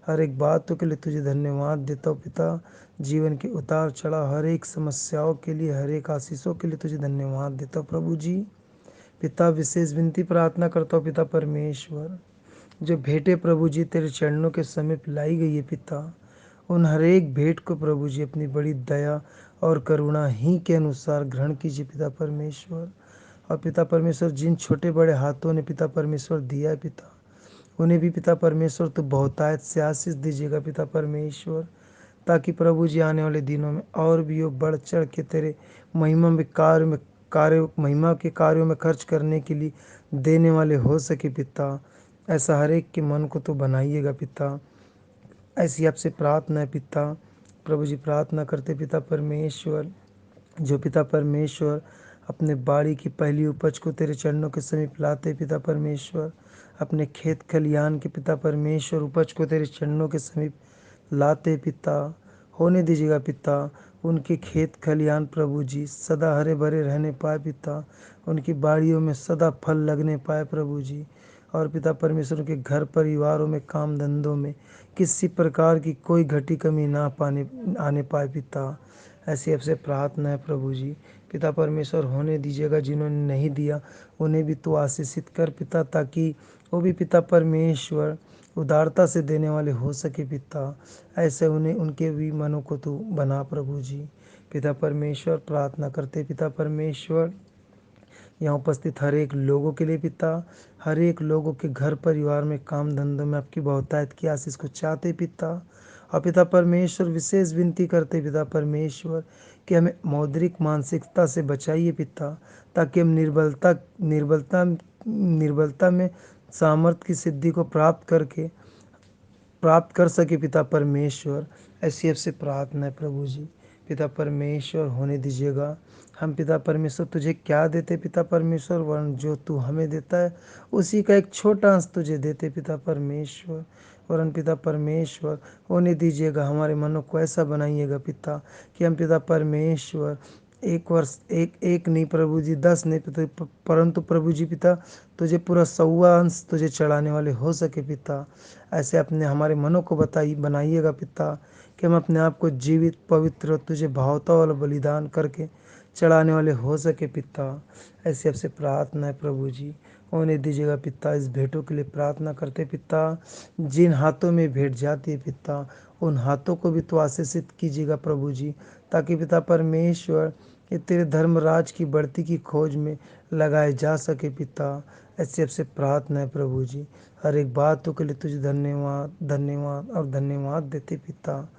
हर एक बातों के लिए तुझे धन्यवाद देता हूँ पिता। जीवन के उतार चढ़ाव, हर एक समस्याओं के लिए, हर एक आशीषों के लिए तुझे धन्यवाद देता हूँ प्रभु जी। पिता विशेष विनती प्रार्थना करता हूँ पिता परमेश्वर, जो भेंटें प्रभु जी तेरे चरणों के समीप लाई गई है पिता, उन हर एक भेंट को प्रभु जी अपनी बड़ी दया और करुणा ही के अनुसार ग्रहण कीजिए पिता परमेश्वर। और पिता परमेश्वर जिन छोटे बड़े हाथों ने पिता परमेश्वर दिया है पिता, उन्हें भी पिता परमेश्वर तो बहुतायत से आशीष दीजिएगा पिता परमेश्वर, ताकि प्रभु जी आने वाले दिनों में और भी वो बढ़ चढ़ के तेरे महिमा महिमा के कार्यों में खर्च करने के लिए देने वाले हो सके पिता। ऐसा हर एक के मन को तो बनाइएगा पिता। ऐसी आपसे प्रार्थना है पिता। प्रभु जी प्रार्थना करते पिता परमेश्वर, जो पिता परमेश्वर अपने बाड़ी की पहली उपज को तेरे चरणों के समीप लाते पिता परमेश्वर, अपने खेत खलियान के पिता परमेश्वर उपज को तेरे चरणों के समीप लाते पिता, होने दीजिएगा पिता उनके खेत खलियान प्रभु जी सदा हरे भरे रहने पाए पिता, उनकी बाड़ियों में सदा फल लगने पाए प्रभु जी। और पिता परमेश्वर के घर परिवारों में काम धंधों में किसी प्रकार की कोई घटी कमी ना आने पाए पिता। ऐसी आपसे प्रार्थना है प्रभु जी। पिता परमेश्वर होने दीजिएगा, जिन्होंने नहीं दिया उन्हें भी तो आशीषित कर पिता, ताकि वो भी पिता परमेश्वर उदारता से देने वाले हो सके पिता। ऐसे उन्हें उनके भी मनों को तू बना प्रभु जी। पिता परमेश्वर प्रार्थना करते पिता परमेश्वर, यहाँ उपस्थित हर एक लोगों के लिए पिता, हर एक लोगों के घर परिवार में काम धंधों में आपकी बहुतायत की आशीष को चाहते पिता। और पिता परमेश्वर विशेष विनती करते पिता परमेश्वर कि हमें मौद्रिक मानसिकता से बचाइए पिता, ताकि हम निर्बलता में सामर्थ्य की सिद्धि को प्राप्त कर सके पिता परमेश्वर। ऐसी आपसे प्रार्थना है प्रभु जी। पिता परमेश्वर होने दीजिएगा। हम पिता परमेश्वर तुझे क्या देते पिता परमेश्वर, वरन जो तू हमें देता है उसी का एक छोटा अंश तुझे देते पिता परमेश्वर। वरन पिता परमेश्वर होने दीजिएगा, हमारे मनों को ऐसा बनाइएगा पिता कि हम पिता परमेश्वर एक वर्ष एक नहीं प्रभु जी 10 नहीं परंतु प्रभु जी पिता तुझे पूरा 100 अंश तुझे चढ़ाने वाले हो सके पिता। ऐसे अपने हमारे मनों को बनाइएगा पिता कि हम अपने आप को जीवित पवित्र तुझे भावता वाला बलिदान करके चढ़ाने वाले हो सके पिता। ऐसे आपसे प्रार्थना है प्रभु जी, होने दीजिएगा पिता। इस भेंटों के लिए प्रार्थना करते पिता, जिन हाथों में भेंट जाती है पिता उन हाथों को भी तो आशीषित कीजिएगा प्रभु जी, ताकि पिता परमेश्वर ये तेरे धर्मराज की बढ़ती की खोज में लगाए जा सके पिता। ऐसे आपसे प्रार्थना है प्रभु जी। हर एक बातों के लिए तुझे धन्यवाद और धन्यवाद देते पिता।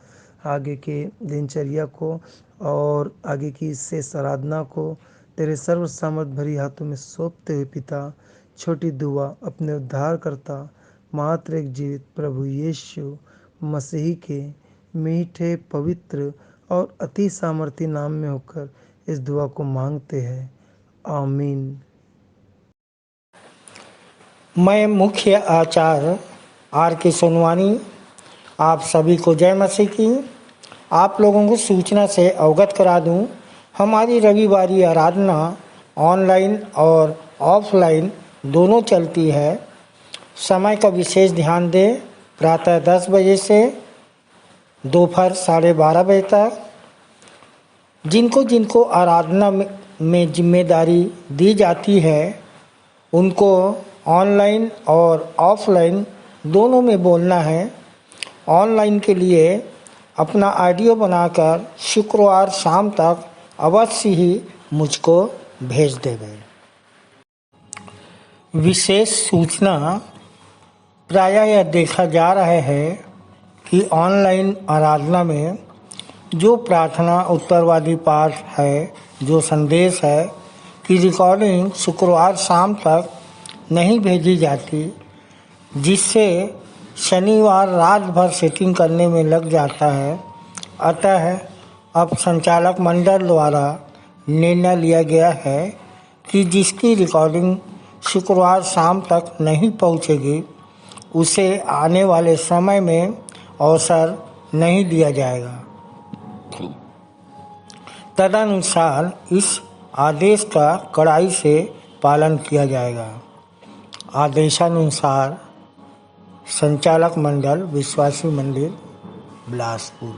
आगे के दिनचर्या को और आगे की शेष आराधना को तेरे सर्व सामर्थ भरी हाथों में सौंपते हुए पिता, छोटी दुआ अपने उद्धारकर्ता मात्र एक जीवित प्रभु यीशु मसीह के मीठे पवित्र और अति सामर्थी नाम में होकर इस दुआ को मांगते हैं, आमीन। मैं मुख्य आचार्य R.K. सोनवानी आप सभी को जय मसीह की। आप लोगों को सूचना से अवगत करा दूं, हमारी रविवारी आराधना ऑनलाइन और ऑफलाइन दोनों चलती है। समय का विशेष ध्यान दें, प्रातः 10 बजे से दोपहर 12:30 बजे तक। जिनको आराधना में जिम्मेदारी दी जाती है उनको ऑनलाइन और ऑफलाइन दोनों में बोलना है। ऑनलाइन के लिए अपना ऑडियो बनाकर शुक्रवार शाम तक अवश्य ही मुझको भेज देंगे। विशेष सूचना, प्रायः यह देखा जा रहा है कि ऑनलाइन आराधना में जो प्रार्थना उत्तरवादी पाठ है, जो संदेश है कि रिकॉर्डिंग शुक्रवार शाम तक नहीं भेजी जाती, जिससे शनिवार रात भर सेटिंग करने में लग जाता है। अतः अब संचालक मंडल द्वारा निर्णय लिया गया है कि जिसकी रिकॉर्डिंग शुक्रवार शाम तक नहीं पहुंचेगी उसे आने वाले समय में अवसर नहीं दिया जाएगा। तदनुसार इस आदेश का कड़ाई से पालन किया जाएगा। आदेशानुसार संचालक मंडल विश्वासी मंदिर बिलासपुर।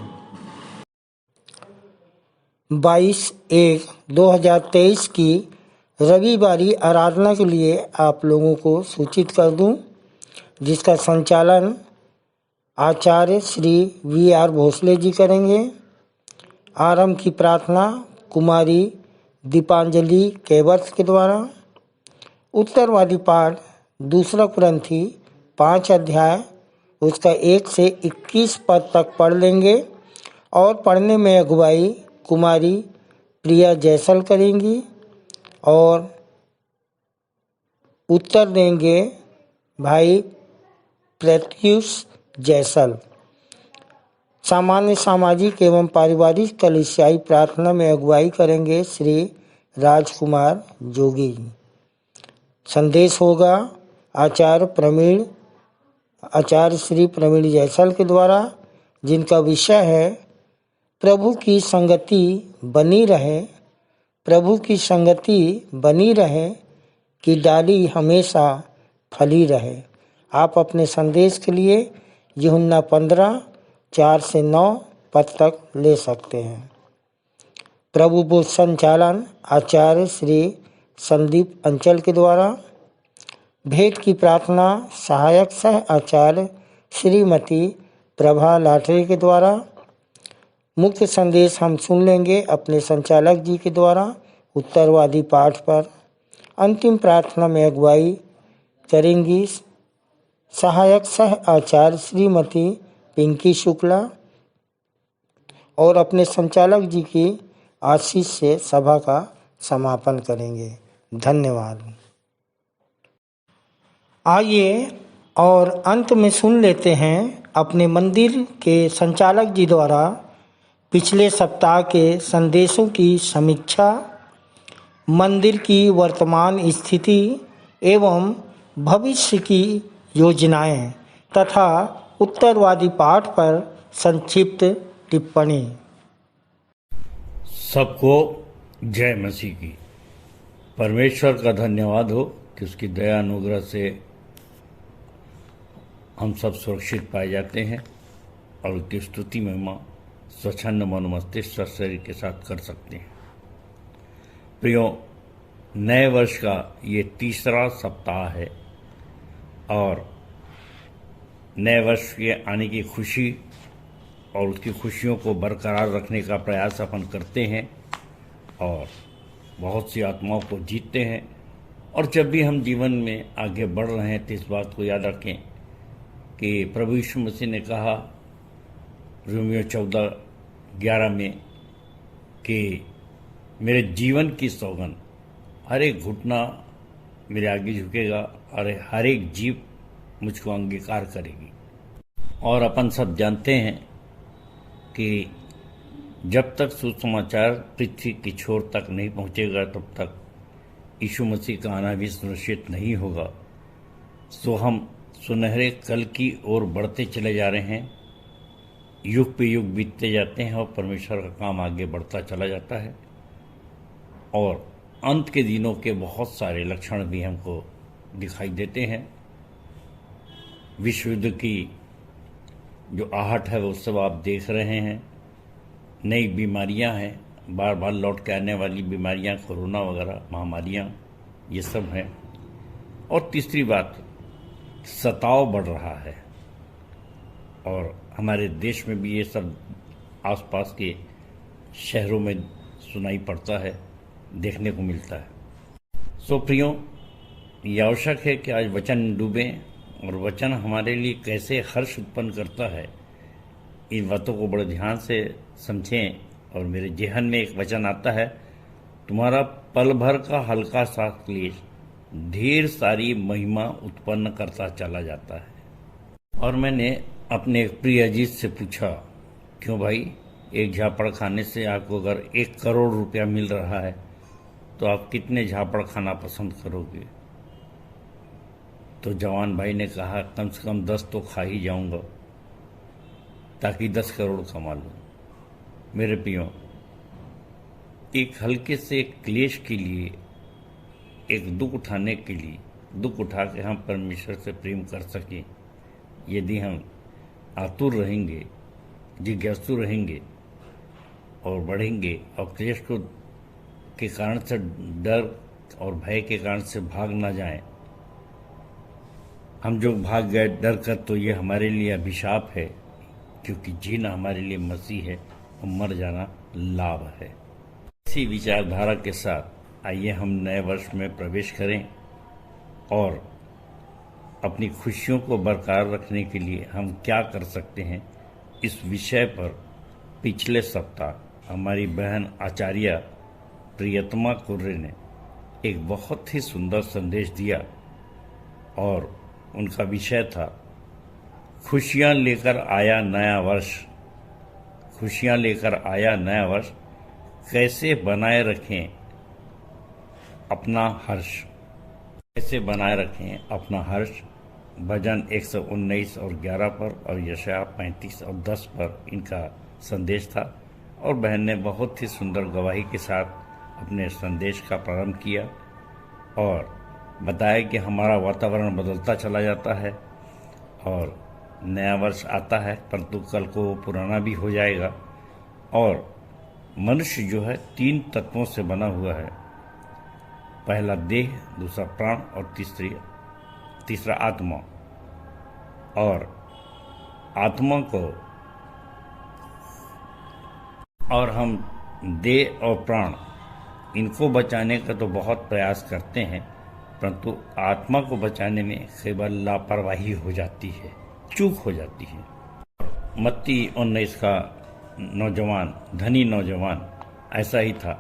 22/1/2023 की रविवारी आराधना के लिए आप लोगों को सूचित कर दूं। जिसका संचालन आचार्य श्री V.R. भोसले जी करेंगे। आरंभ की प्रार्थना कुमारी दीपांजलि कैवर्थ के द्वारा। उत्तरवादी पाठ दूसरा कुरिन्थी 5 अध्याय उसका 1 से 21 पद तक पढ़ लेंगे और पढ़ने में अगुवाई कुमारी प्रिया जैसल करेंगी और उत्तर देंगे भाई प्रत्युष जैसल। सामान्य सामाजिक एवं पारिवारिक कलीसियाई प्रार्थना में अगुवाई करेंगे श्री राजकुमार जोगी। संदेश होगा आचार्य श्री प्रवीण जैसल के द्वारा, जिनका विषय है प्रभु की संगति बनी रहे, प्रभु की संगति बनी रहे कि डाली हमेशा फली रहे। आप अपने संदेश के लिए यूहन्ना 15 4 से 9 पद तक ले सकते हैं। प्रभु बोध संचालन आचार्य श्री संदीप अंचल के द्वारा। भेंट की प्रार्थना सहायक सह आचार्य श्रीमती प्रभा लाठरे के द्वारा। मुख्य संदेश हम सुन लेंगे अपने संचालक जी के द्वारा उत्तरवादी पाठ पर। अंतिम प्रार्थना में अगुवाई करेंगी सहायक सह आचार्य श्रीमती पिंकी शुक्ला और अपने संचालक जी की आशीष से सभा का समापन करेंगे। धन्यवाद। आइए और अंत में सुन लेते हैं अपने मंदिर के संचालक जी द्वारा पिछले सप्ताह के संदेशों की समीक्षा, मंदिर की वर्तमान स्थिति एवं भविष्य की योजनाएं तथा उत्तरवादी पाठ पर संक्षिप्त टिप्पणी। सबको जय मसीह की। परमेश्वर का धन्यवाद हो कि उसकी दया अनुग्रह से हम सब सुरक्षित पाए जाते हैं और उसकी स्तुति महिमा स्वच्छंद मन मस्तिष्क शरीर के साथ कर सकते हैं। प्रियो, नए वर्ष का ये तीसरा सप्ताह है और नए वर्ष के आने की खुशी और उसकी खुशियों को बरकरार रखने का प्रयास अपन करते हैं और बहुत सी आत्माओं को जीतते हैं। और जब भी हम जीवन में आगे बढ़ रहे हैं तो इस बात को याद रखें कि प्रभु यीशु मसीह ने कहा रोमियो 14:11 में कि मेरे जीवन की सौगंध, हर एक घुटना मेरे आगे झुकेगा और हर एक जीव मुझको अंगीकार करेगी। और अपन सब जानते हैं कि जब तक सुसमाचार पृथ्वी की छोर तक नहीं पहुंचेगा तब तक यीशु मसीह का आना भी सुनिश्चित नहीं होगा। सो हम सुनहरे कल की ओर बढ़ते चले जा रहे हैं। युग पे युग बीतते जाते हैं और परमेश्वर का काम आगे बढ़ता चला जाता है और अंत के दिनों के बहुत सारे लक्षण भी हमको दिखाई देते हैं। विश्व युद्ध की जो आहट है वो सब आप देख रहे हैं। नई बीमारियां हैं, बार बार लौट के आने वाली बीमारियां, कोरोना वगैरह महामारियां, ये सब हैं। और तीसरी बात, सताव बढ़ रहा है और हमारे देश में भी ये सब आसपास के शहरों में सुनाई पड़ता है, देखने को मिलता है। सो प्रियो, ये आवश्यक है कि आज वचन डूबें और वचन हमारे लिए कैसे हर्ष उत्पन्न करता है, इन बातों को बड़े ध्यान से समझें। और मेरे जेहन में एक वचन आता है, तुम्हारा पल भर का हल्का सा क्लेश ढेर सारी महिमा उत्पन्न करता चला जाता है। और मैंने अपने एक प्रिय अजीत से पूछा, क्यों भाई, एक झापड़ खाने से आपको अगर 1 करोड़ रुपया मिल रहा है तो आप कितने झापड़ खाना पसंद करोगे? तो जवान भाई ने कहा, कम से कम 10 तो खा ही जाऊंगा ताकि 10 करोड़ कमा लूं। मेरे प्रियो, एक हल्के से क्लेश के लिए, एक दुख उठाने के लिए, दुख उठा के हम परमेश्वर से प्रेम कर सकें, यदि हम आतुर रहेंगे, जिज्ञासु रहेंगे और बढ़ेंगे और क्लेश को के कारण से, डर और भय के कारण से भाग ना जाएं, हम जो भाग गए डर कर तो ये हमारे लिए अभिशाप है, क्योंकि जीना हमारे लिए मसीह है और मर जाना लाभ है। इसी विचारधारा के साथ आइए हम नए वर्ष में प्रवेश करें और अपनी खुशियों को बरकरार रखने के लिए हम क्या कर सकते हैं, इस विषय पर पिछले सप्ताह हमारी बहन आचार्य प्रियतमा कुर्रे ने एक बहुत ही सुंदर संदेश दिया और उनका विषय था खुशियां लेकर आया नया वर्ष। खुशियां लेकर आया नया वर्ष, कैसे बनाए रखें अपना हर्ष, कैसे बनाए रखें अपना हर्ष। भजन 119 और 11 पर और यशायाह 35 और 10 पर इनका संदेश था और बहन ने बहुत ही सुंदर गवाही के साथ अपने संदेश का प्रारंभ किया और बताया कि हमारा वातावरण बदलता चला जाता है और नया वर्ष आता है, परंतु कल को पुराना भी हो जाएगा। और मनुष्य जो है 3 तत्वों से बना हुआ है, पहला देह, दूसरा प्राण और तीसरा आत्मा। और आत्मा को और हम देह और प्राण इनको बचाने का तो बहुत प्रयास करते हैं, परंतु आत्मा को बचाने में कई बार लापरवाही हो जाती है, चूक हो जाती है। मत्ती 19 का नौजवान, धनी नौजवान ऐसा ही था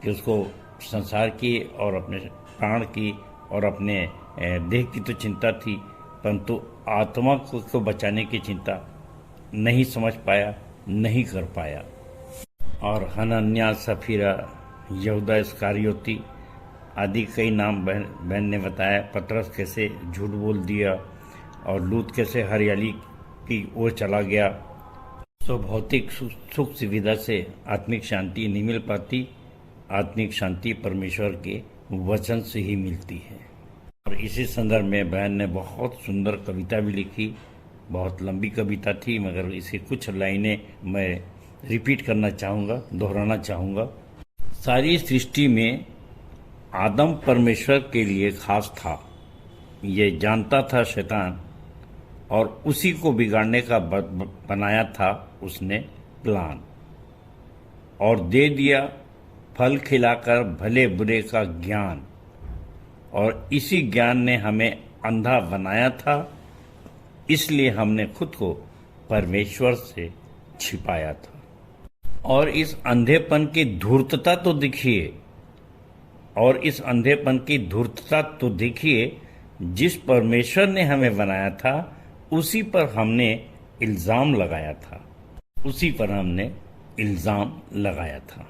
कि उसको संसार की और अपने प्राण की और अपने देह की तो चिंता थी, परंतु आत्मा को बचाने की चिंता नहीं समझ पाया, नहीं कर पाया। और हनन्याह, सफीरा, यहूदा इस्करियोती आदि कई नाम बहन ने बताया। पतरस कैसे झूठ बोल दिया और लूत कैसे हरियाली की ओर चला गया। तो भौतिक सुख सुविधा से आत्मिक शांति नहीं मिल पाती, आत्मिक शांति परमेश्वर के वचन से ही मिलती है। और इसी संदर्भ में बहन ने बहुत सुंदर कविता भी लिखी, बहुत लंबी कविता थी, मगर इसे कुछ लाइनें मैं रिपीट करना चाहूँगा, दोहराना चाहूँगा। सारी सृष्टि में आदम परमेश्वर के लिए खास था, ये जानता था शैतान, और उसी को बिगाड़ने का बनाया था उसने प्लान, और दे दिया फल खिलाकर भले बुरे का ज्ञान, और इसी ज्ञान ने हमें अंधा बनाया था, इसलिए हमने खुद को परमेश्वर से छिपाया था। और इस अंधेपन की धूर्तता तो देखिए, और इस अंधेपन की धूर्तता तो देखिए, जिस परमेश्वर ने हमें बनाया था उसी पर हमने इल्जाम लगाया था, उसी पर हमने इल्जाम लगाया था।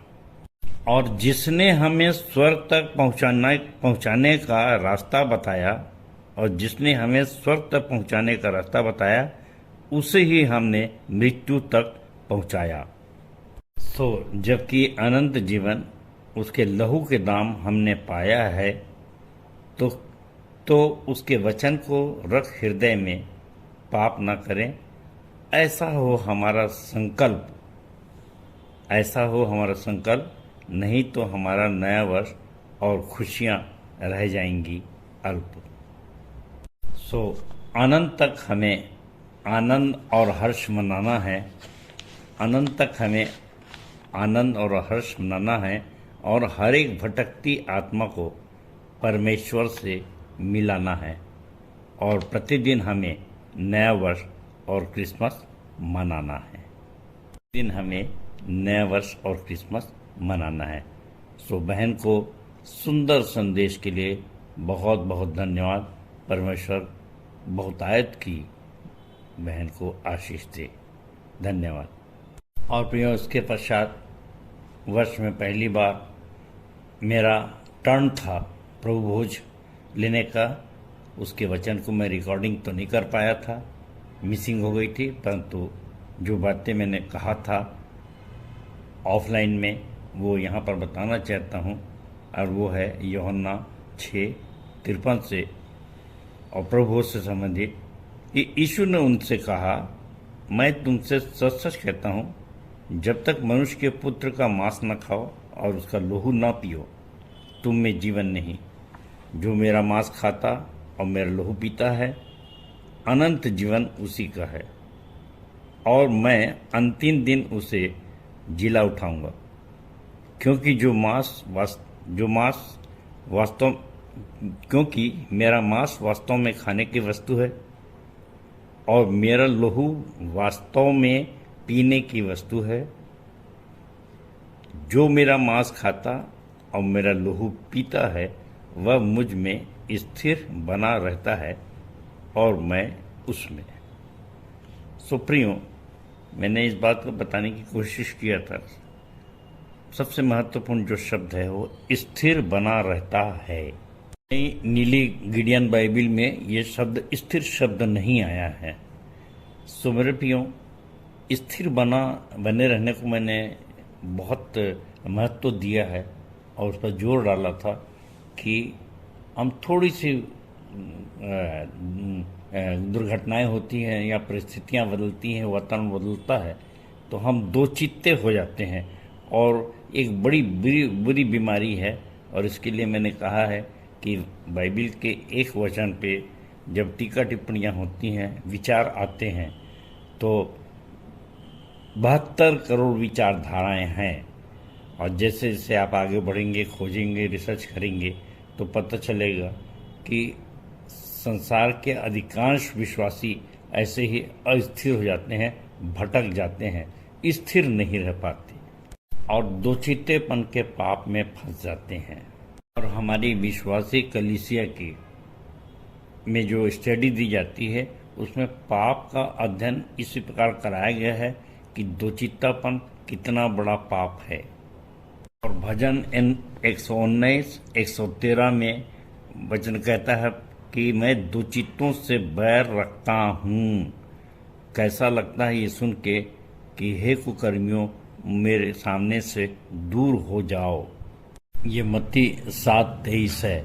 और जिसने हमें स्वर्ग तक पहुंचाने का रास्ता बताया, और जिसने हमें स्वर्ग तक पहुंचाने का रास्ता बताया, उसे ही हमने मृत्यु तक पहुंचाया। जबकि अनंत जीवन उसके लहू के दाम हमने पाया है, तो उसके वचन को रख हृदय में, पाप न करें, ऐसा हो हमारा संकल्प, ऐसा हो हमारा संकल्प, नहीं तो हमारा नया वर्ष और खुशियां रह जाएंगी अल्प। अनंत तक हमें आनंद और हर्ष मनाना है, अनंत तक हमें आनंद और हर्ष मनाना है, और हर एक भटकती आत्मा को परमेश्वर से मिलाना है, और प्रतिदिन हमें नया वर्ष और क्रिसमस मनाना है। दिन हमें नया वर्ष और क्रिसमस मनाना है। बहन को सुंदर संदेश के लिए बहुत बहुत धन्यवाद। परमेश्वर बहुतायत की बहन को आशीष दे। धन्यवाद। और प्रियो, इसके पश्चात वर्ष में पहली बार मेरा टर्न था प्रभु भोज लेने का। उसके वचन को मैं रिकॉर्डिंग तो नहीं कर पाया था, मिसिंग हो गई थी, परंतु जो बातें मैंने कहा था ऑफलाइन में वो यहाँ पर बताना चाहता हूँ, और वो है यूहन्ना 6:53 से और प्रभु भोज से संबंधित। यीशु ने उनसे कहा, मैं तुमसे सच सच कहता हूँ, जब तक मनुष्य के पुत्र का मांस न खाओ और उसका लहू न पियो, तुम में जीवन नहीं। जो मेरा मांस खाता और मेरा लहू पीता है, अनंत जीवन उसी का है और मैं अंतिम दिन उसे जिला उठाऊंगा। क्योंकि क्योंकि मेरा मांस वास्तव में खाने की वस्तु है और मेरा लहू वास्तव में पीने की वस्तु है। जो मेरा मांस खाता और मेरा लहू पीता है वह मुझ में स्थिर बना रहता है और मैं उसमें। प्रियो, मैंने इस बात को बताने की कोशिश किया था, सबसे महत्वपूर्ण जो शब्द है वो स्थिर बना रहता है। नीली गिडियन बाइबिल में ये शब्द स्थिर शब्द नहीं आया है। मेरे प्रियो, स्थिर बने रहने को मैंने बहुत महत्व दिया है और उस पर जोर डाला था कि हम थोड़ी सी दुर्घटनाएं होती हैं या परिस्थितियां बदलती हैं, वातावरण बदलता है तो हम दो चित्ते हो जाते हैं और एक बड़ी बुरी बीमारी है। और इसके लिए मैंने कहा है कि बाइबिल के एक वचन पे जब टीका टिप्पणियाँ होती हैं, विचार आते हैं, तो 72 करोड़ विचारधाराएं हैं और जैसे जैसे आप आगे बढ़ेंगे, खोजेंगे, रिसर्च करेंगे तो पता चलेगा कि संसार के अधिकांश विश्वासी ऐसे ही अस्थिर हो जाते हैं, भटक जाते हैं, स्थिर नहीं रह पाते और दो चित्तेपन के पाप में फंस जाते हैं। और हमारी विश्वासी कलीसिया की में जो स्टडी दी जाती है उसमें पाप का अध्ययन इसी प्रकार कराया गया है कि दोचित्तापन कितना बड़ा पाप है। और भजन 119, 113 में वचन कहता है कि मैं दो चित्तों से बैर रखता हूँ। कैसा लगता है ये सुन के कि हे कुकर्मियों, मेरे सामने से दूर हो जाओ। ये मत्ती 7:23 है।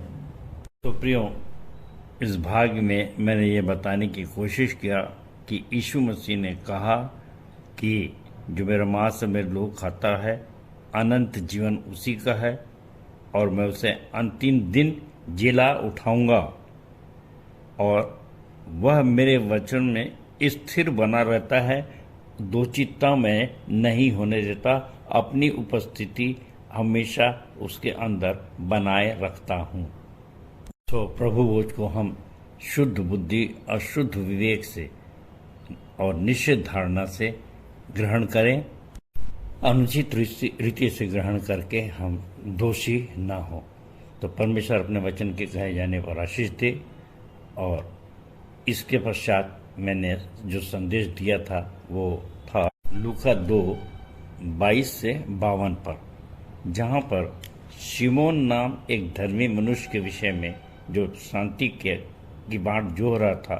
तो प्रियो, इस भाग में मैंने ये बताने की कोशिश किया कि यीशु मसीह ने कहा कि जो मेरा मांस और मेरे लहू खाता है, अनंत जीवन उसी का है और मैं उसे अंतिम दिन जिला उठाऊंगा और वह मेरे वचन में स्थिर बना रहता है, दोचित्ता में नहीं होने देता, अपनी उपस्थिति हमेशा उसके अंदर बनाए रखता हूँ। तो प्रभु भोज को हम शुद्ध बुद्धि और शुद्ध विवेक से और निश्चित धारणा से ग्रहण करें, अनुचित रीति से ग्रहण करके हम दोषी ना हो। तो परमेश्वर अपने वचन के कहे जाने पर आशीष दे। और इसके पश्चात मैंने जो संदेश दिया था वो था लूका 2:22 से 52 पर, जहाँ पर शिमोन नाम एक धर्मी मनुष्य के विषय में जो शांति की बात जो रहा था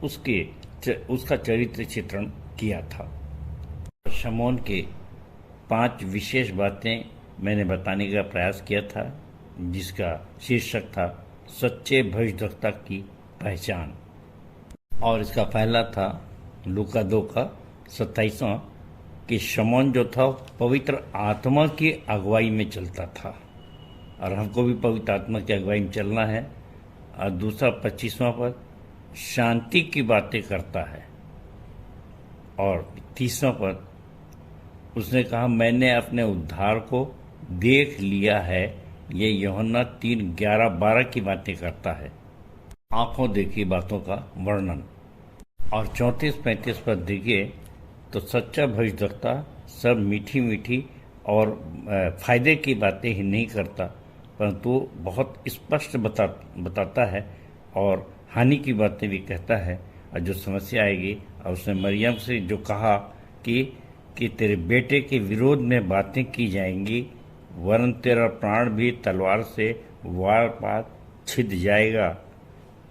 उसका चरित्र चित्रण किया था। शिमोन के 5 विशेष बातें मैंने बताने का प्रयास किया था, जिसका शीर्षक था सच्चे भविष्यवक्ता की पहचान। और इसका पहला था लूका 2 का 27वां कि शिमोन जो था पवित्र आत्मा की अगुवाई में चलता था और हमको भी पवित्र आत्मा की अगुवाई में चलना है। और दूसरा 25वां पर शांति की बातें करता है और 30वां पर उसने कहा मैंने अपने उद्धार को देख लिया है। ये यूहन्ना 3:11-12 की बातें करता है, आंखों देखी बातों का वर्णन। और 34-35 पर देखिए तो सच्चा भविष्यवक्ता सब मीठी मीठी और फायदे की बातें ही नहीं करता, परंतु बहुत स्पष्ट बताता है और हानि की बातें भी कहता है। और जो समस्या आएगी, और उसने मरियम से जो कहा कि तेरे बेटे के विरोध में बातें की जाएंगी, वरन तेरा प्राण भी तलवार से वार पार छिद जाएगा,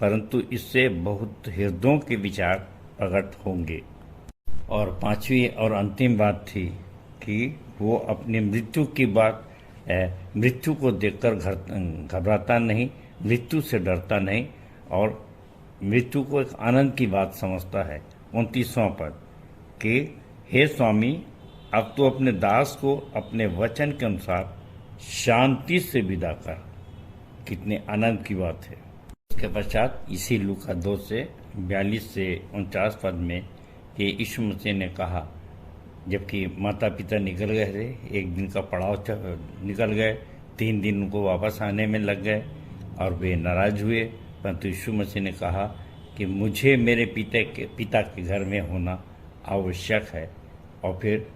परंतु इससे बहुत हृदयों के विचार प्रकट होंगे। और 5वीं और अंतिम बात थी कि वो अपनी मृत्यु की बात, मृत्यु को देखकर घबराता नहीं, मृत्यु से डरता नहीं और मृत्यु को एक आनंद की बात समझता है। 29वां पद कि हे स्वामी, अब तो अपने दास को अपने वचन के अनुसार शांति से विदा कर। कितने आनंद की बात है। उसके पश्चात इसी लूका 2 से 42 से 49 पद में कि यीशु मसीह ने कहा, जबकि माता पिता निकल गए थे, एक दिन का पड़ाव निकल गए, 3 दिन उनको वापस आने में लग गए और वे नाराज हुए, परंतु यीशु मसीह ने कहा कि मुझे मेरे पिता के घर में होना आवश्यक है। और फिर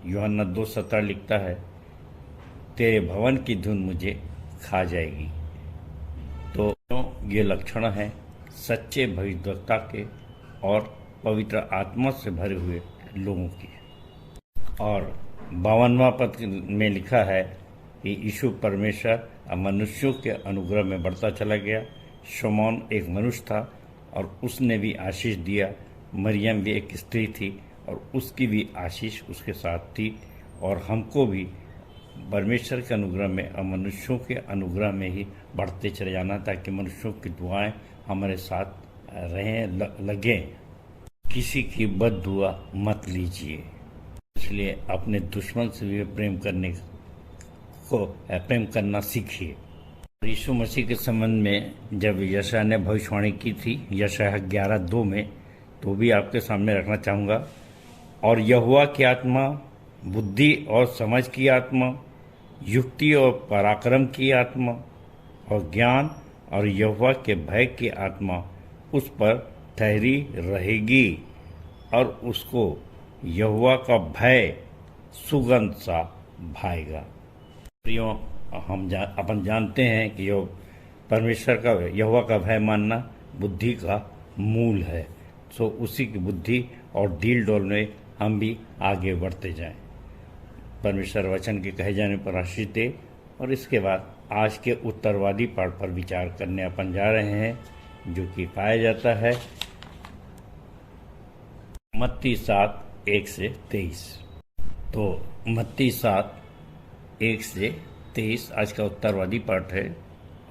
यूहन्ना 2:17 लिखता है, तेरे भवन की धुन मुझे खा जाएगी। तो ये लक्षण है सच्चे भविष्यवक्ता के और पवित्र आत्मा से भरे हुए लोगों की। और 52वां पद में लिखा है कि यीशु परमेश्वर और मनुष्यों के अनुग्रह में बढ़ता चला गया। शमौन एक मनुष्य था और उसने भी आशीष दिया। मरियम भी एक स्त्री थी और उसकी भी आशीष उसके साथ थी। और हमको भी परमेश्वर के अनुग्रह में और मनुष्यों के अनुग्रह में ही बढ़ते चले जाना, ताकि मनुष्यों की दुआएं हमारे साथ रहें, लगें। किसी की बद दुआ मत लीजिए, इसलिए अपने दुश्मन से भी प्रेम करना सीखिए। यीशु मसीह के संबंध में जब यशायाह ने भविष्यवाणी की थी, यशायाह 11:2 में, तो भी आपके सामने रखना चाहूँगा। और यहोवा की आत्मा, बुद्धि और समझ की आत्मा, युक्ति और पराक्रम की आत्मा और ज्ञान और यहोवा के भय की आत्मा उस पर ठहरी रहेगी और उसको यहोवा का भय सुगंध सा भाएगा। प्रियो, अपन जानते हैं कि परमेश्वर का यहोवा का भय मानना बुद्धि का मूल है। सो उसी की बुद्धि और डील डोल में हम भी आगे बढ़ते जाएं। परमेश्वर वचन के कहे जाने पर आशीष दे। और इसके बाद आज के उत्तरवादी पाठ पर विचार करने अपन जा रहे हैं, जो कि पाया जाता है मत्ती 7:1-23। तो मत्ती 7:1-23 आज का उत्तरवादी पाठ है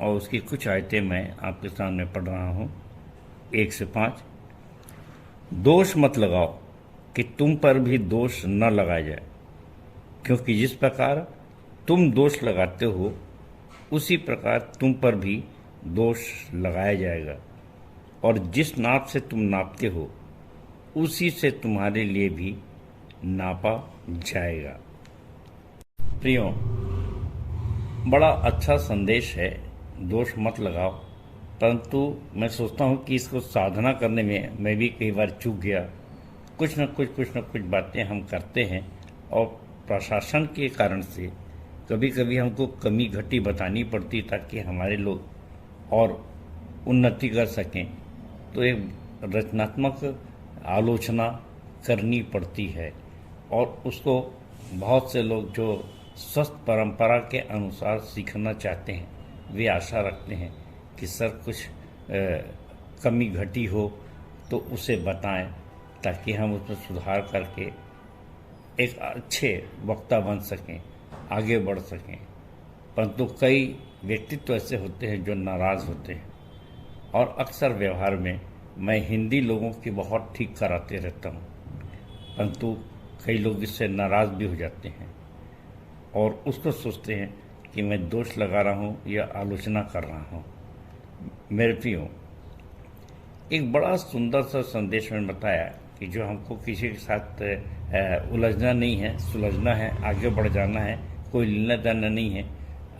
और उसकी कुछ आयतें मैं आपके सामने पढ़ रहा हूँ। 1-5। दोष मत लगाओ कि तुम पर भी दोष न लगाया जाए, क्योंकि जिस प्रकार तुम दोष लगाते हो उसी प्रकार तुम पर भी दोष लगाया जाएगा, और जिस नाप से तुम नापते हो उसी से तुम्हारे लिए भी नापा जाएगा। प्रियो, बड़ा अच्छा संदेश है, दोष मत लगाओ। परंतु मैं सोचता हूँ कि इसको साधना करने में मैं भी कई बार चूक गया। कुछ न कुछ बातें हम करते हैं और प्रशासन के कारण से कभी कभी हमको कमी घटी बतानी पड़ती ताकि हमारे लोग और उन्नति कर सकें। तो एक रचनात्मक आलोचना करनी पड़ती है और उसको बहुत से लोग जो स्वस्थ परंपरा के अनुसार सीखना चाहते हैं वे आशा रखते हैं कि सर कुछ कमी घटी हो तो उसे बताएं, ताकि हम उसमें सुधार करके एक अच्छे वक्ता बन सकें, आगे बढ़ सकें। परंतु कई व्यक्तित्व ऐसे होते हैं जो नाराज़ होते हैं, और अक्सर व्यवहार में मैं हिंदी लोगों की बहुत ठीक कराते रहता हूँ, परंतु कई लोग इससे नाराज़ भी हो जाते हैं और उसको सोचते हैं कि मैं दोष लगा रहा हूँ या आलोचना कर रहा हूँ। मेरे प्रियो, एक बड़ा सुंदर सा संदेश में बताया कि जो हमको किसी के साथ उलझना नहीं है, सुलझना है, आगे बढ़ जाना है, कोई लेना देना नहीं है।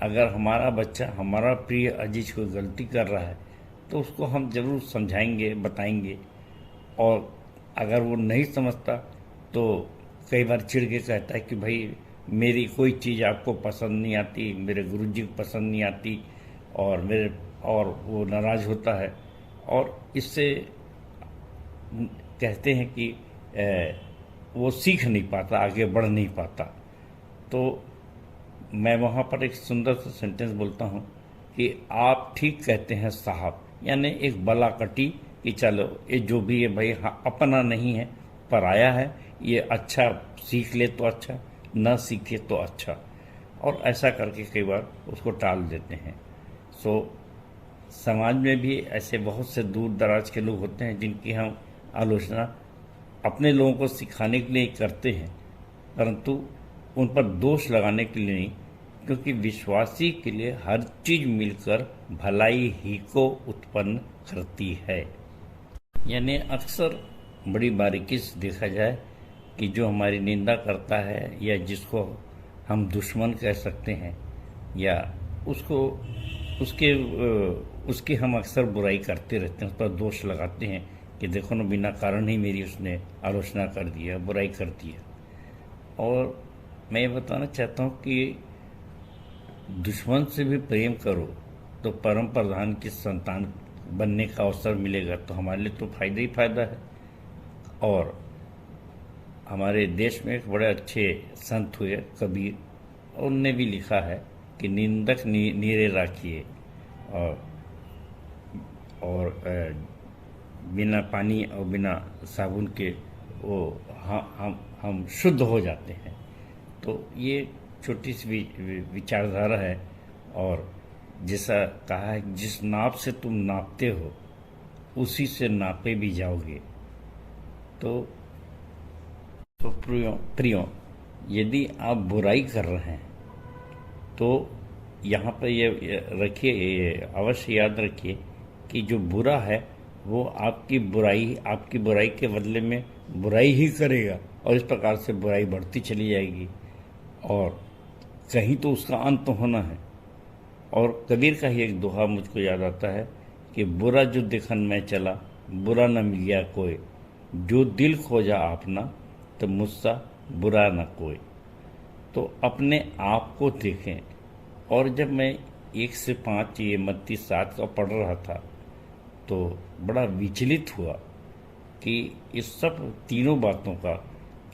अगर हमारा बच्चा, हमारा प्रिय अजीज कोई गलती कर रहा है तो उसको हम ज़रूर समझाएंगे, बताएंगे। और अगर वो नहीं समझता तो कई बार चिढ़ के कहता है कि भाई मेरी कोई चीज़ आपको पसंद नहीं आती, मेरे गुरुजी को पसंद नहीं आती, और वो नाराज़ होता है और इससे कहते हैं कि वो सीख नहीं पाता, आगे बढ़ नहीं पाता। तो मैं वहाँ पर एक सुंदर सा सेंटेंस बोलता हूँ कि आप ठीक कहते हैं साहब, यानी एक बला कटी कि चलो ये जो भी है भाई, हाँ अपना नहीं है, पराया है, ये अच्छा सीख ले तो अच्छा, न सीखे तो अच्छा। और ऐसा करके कई बार उसको टाल देते हैं। सो समाज में भी ऐसे बहुत से दूर दराज के लोग होते हैं जिनकी हम आलोचना अपने लोगों को सिखाने के लिए करते हैं, परंतु उन पर दोष लगाने के लिए नहीं, क्योंकि विश्वासी के लिए हर चीज मिलकर भलाई ही को उत्पन्न करती है। यानी अक्सर बड़ी बारीकी से देखा जाए कि जो हमारी निंदा करता है या जिसको हम दुश्मन कह सकते हैं या उसकी हम अक्सर बुराई करते रहते हैं, उस पर दोष लगाते हैं कि देखो ना, बिना कारण ही मेरी उसने आलोचना कर दिया, बुराई कर दिया। और मैं ये बताना चाहता हूँ कि दुश्मन से भी प्रेम करो तो परम प्रधान की संतान बनने का अवसर मिलेगा, तो हमारे लिए तो फायदा ही फायदा है। और हमारे देश में एक बड़े अच्छे संत हुए कबीर, उनने भी लिखा है कि निंदक नीरे राखिए और बिना पानी और बिना साबुन के वो हम शुद्ध हो जाते हैं। तो ये छोटी सी विचारधारा है। और जैसा कहा है, जिस नाप से तुम नापते हो उसी से नापे भी जाओगे। तो प्रियो, यदि आप बुराई कर रहे हैं तो यहाँ पर ये रखिए, अवश्य याद रखिए कि जो बुरा है वो आपकी बुराई के बदले में बुराई ही करेगा, और इस प्रकार से बुराई बढ़ती चली जाएगी और कहीं तो उसका अंत होना है। और कबीर का ही एक दोहा मुझको याद आता है कि बुरा जो दिखन में चला, बुरा न मिलिया कोई, जो दिल खोजा आपना, तो मुझसा बुरा न कोई। तो अपने आप को देखें। और जब मैं 1 से 5 ये मत्ती 7 का पढ़ रहा था तो बड़ा विचलित हुआ कि इस सब तीनों बातों का,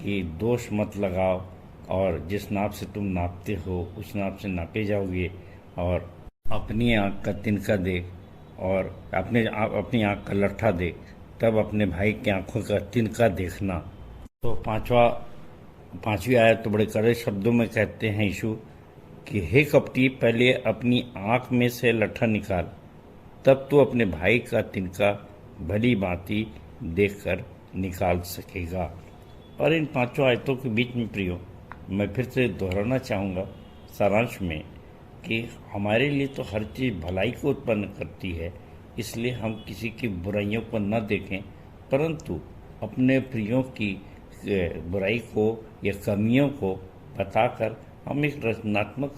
कि दोष मत लगाओ और जिस नाप से तुम नापते हो उस नाप से नापे जाओगे, और अपनी आँख का तिनका देख और अपनी आँख का लट्ठा देख, तब अपने भाई की आँखों का तिनका देखना। तो पांचवी आयत तो बड़े कड़े शब्दों में कहते हैं यीशु कि हे कपटी, पहले अपनी आँख में से लट्ठा निकाल, तब तो अपने भाई का तिनका भली भांति देखकर निकाल सकेगा। और इन 5 आयतों के बीच में प्रियो, मैं फिर से दोहराना चाहूँगा सारांश में कि हमारे लिए तो हर चीज़ भलाई को उत्पन्न करती है, इसलिए हम किसी की बुराइयों को न देखें, परंतु अपने प्रियों की बुराई को या कमियों को बताकर हम एक रचनात्मक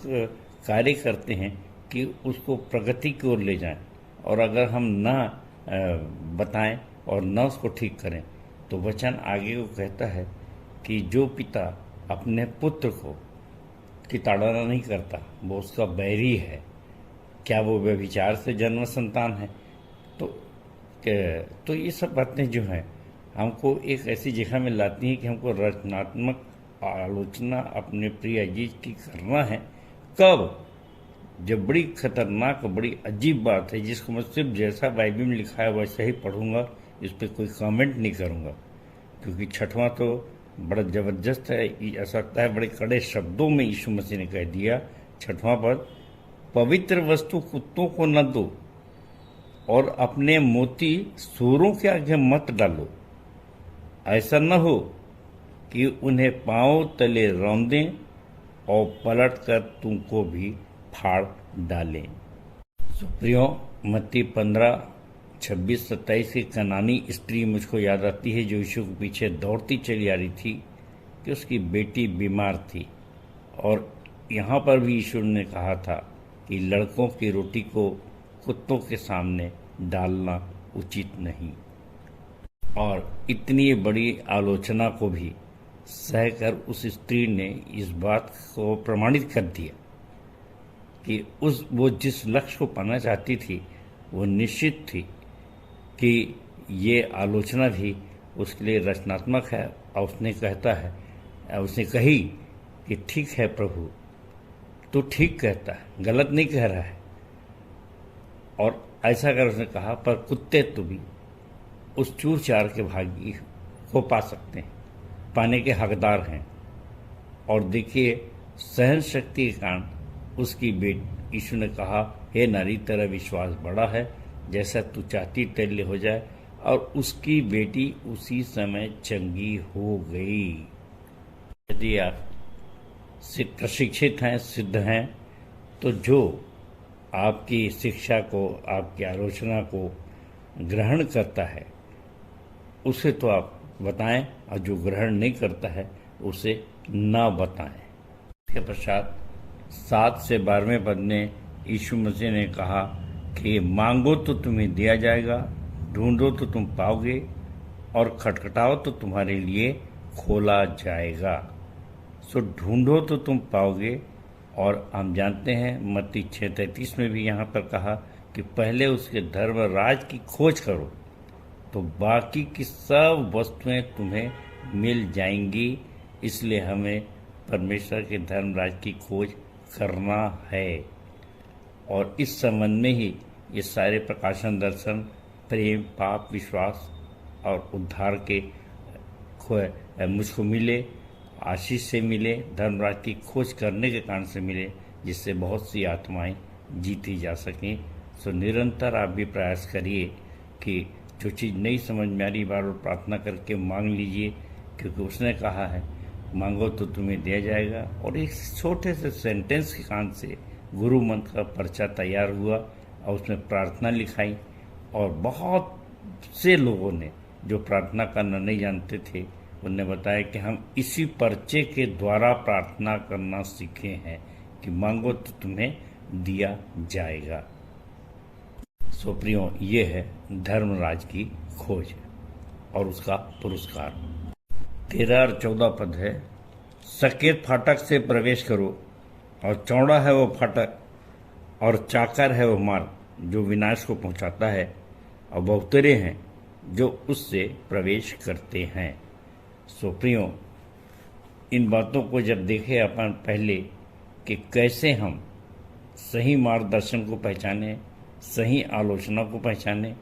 कार्य करते हैं कि उसको प्रगति की ओर ले जाएं। और अगर हम न बताएं और न उसको ठीक करें तो वचन आगे को कहता है कि जो पिता अपने पुत्र को की ताड़ना नहीं करता वो उसका बैरी है। क्या वो व्यभिचार से जन्म संतान है? तो ये सब बातें जो हैं हमको एक ऐसी जगह में लाती हैं कि हमको रचनात्मक आलोचना अपने प्रिय अजीज की करना है। कब? जब बड़ी खतरनाक बड़ी अजीब बात है जिसको मैं सिर्फ जैसा बाइबल में लिखा है वैसा ही पढ़ूंगा, इस पर कोई कमेंट नहीं करूंगा, क्योंकि 6वां तो बड़ा ज़बरदस्त है। ऐसा लगता है बड़े कड़े शब्दों में यीशु मसीह ने कह दिया 6वां पद, पवित्र वस्तु कुत्तों को न दो और अपने मोती सूरों के आगे मत डालो, ऐसा न हो कि उन्हें पांव तले रौंदें और पलट कर तुमको भी फाड़ डालें। प्रियो, मत्ती 15:26-27 की कनानी स्त्री मुझको याद आती है जो यीशु के पीछे दौड़ती चली आ रही थी कि उसकी बेटी बीमार थी। और यहाँ पर भी यीशु ने कहा था कि लड़कों की रोटी को कुत्तों के सामने डालना उचित नहीं। और इतनी बड़ी आलोचना को भी सहकर उस स्त्री ने इस बात को प्रमाणित कर दिया कि वो जिस लक्ष्य को पाना चाहती थी वो निश्चित थी कि ये आलोचना भी उसके लिए रचनात्मक है। और उसने कही कि ठीक है प्रभु, तू ठीक कहता है, गलत नहीं कह रहा है। और ऐसा कर उसने कहा, पर कुत्ते तो भी उस चूर चार के भागी को पा सकते हैं, पाने के हकदार हैं। और देखिए, सहन शक्ति के कारण उसकी बेटी, यीशु ने कहा, हे नारी, तेरा विश्वास बड़ा है, जैसा तू चाहती तेरे हो जाए। और उसकी बेटी उसी समय चंगी हो गई। यदि आप प्रशिक्षित हैं, सिद्ध हैं, तो जो आपकी शिक्षा को, आपकी आलोचना को ग्रहण करता है उसे तो आप बताएं, और जो ग्रहण नहीं करता है उसे ना बताएं। इसके पश्चात 7 से 12वें पद में यीशु मसीह ने कहा कि मांगो तो तुम्हें दिया जाएगा, ढूंढो तो तुम पाओगे, और खटखटाओ तो तुम्हारे लिए खोला जाएगा। सो ढूंढो तो तुम पाओगे। और हम जानते हैं मत्ती 6:33 में भी यहाँ पर कहा कि पहले उसके धर्म राज की खोज करो तो बाकी की सब वस्तुएं तुम्हें मिल जाएंगी। इसलिए हमें परमेश्वर के धर्म राज की खोज करना है। और इस संबंध में ही ये सारे प्रकाशन, दर्शन, प्रेम, पाप, विश्वास और उद्धार के मुझको मिले, आशीष से मिले, धर्मराज की खोज करने के कारण से मिले, जिससे बहुत सी आत्माएं जीती जा सकें। सो निरंतर आप भी प्रयास करिए कि जो चीज़ नहीं समझ में आ रही बार बार प्रार्थना करके मांग लीजिए, क्योंकि उसने कहा है मांगो तो तुम्हें दिया जाएगा। और एक छोटे से सेंटेंस के कारण से गुरु मंत्र का पर्चा तैयार हुआ और उसमें प्रार्थना लिखाई, और बहुत से लोगों ने जो प्रार्थना करना नहीं जानते थे उन्हें बताया कि हम इसी पर्चे के द्वारा प्रार्थना करना सीखे हैं कि मांगो तो तुम्हें दिया जाएगा। सो प्रियो, ये है धर्मराज की खोज और उसका पुरस्कार। 13 और 14 पद है, सकेत फाटक से प्रवेश करो, और चौड़ा है वो फाटक और चाकर है वो मार्ग जो विनाश को पहुंचाता है, और बहुतरे हैं जो उससे प्रवेश करते हैं। सो प्रियो, इन बातों को जब देखे अपन पहले कि कैसे हम सही मार्गदर्शन को पहचाने, सही आलोचना को पहचाने,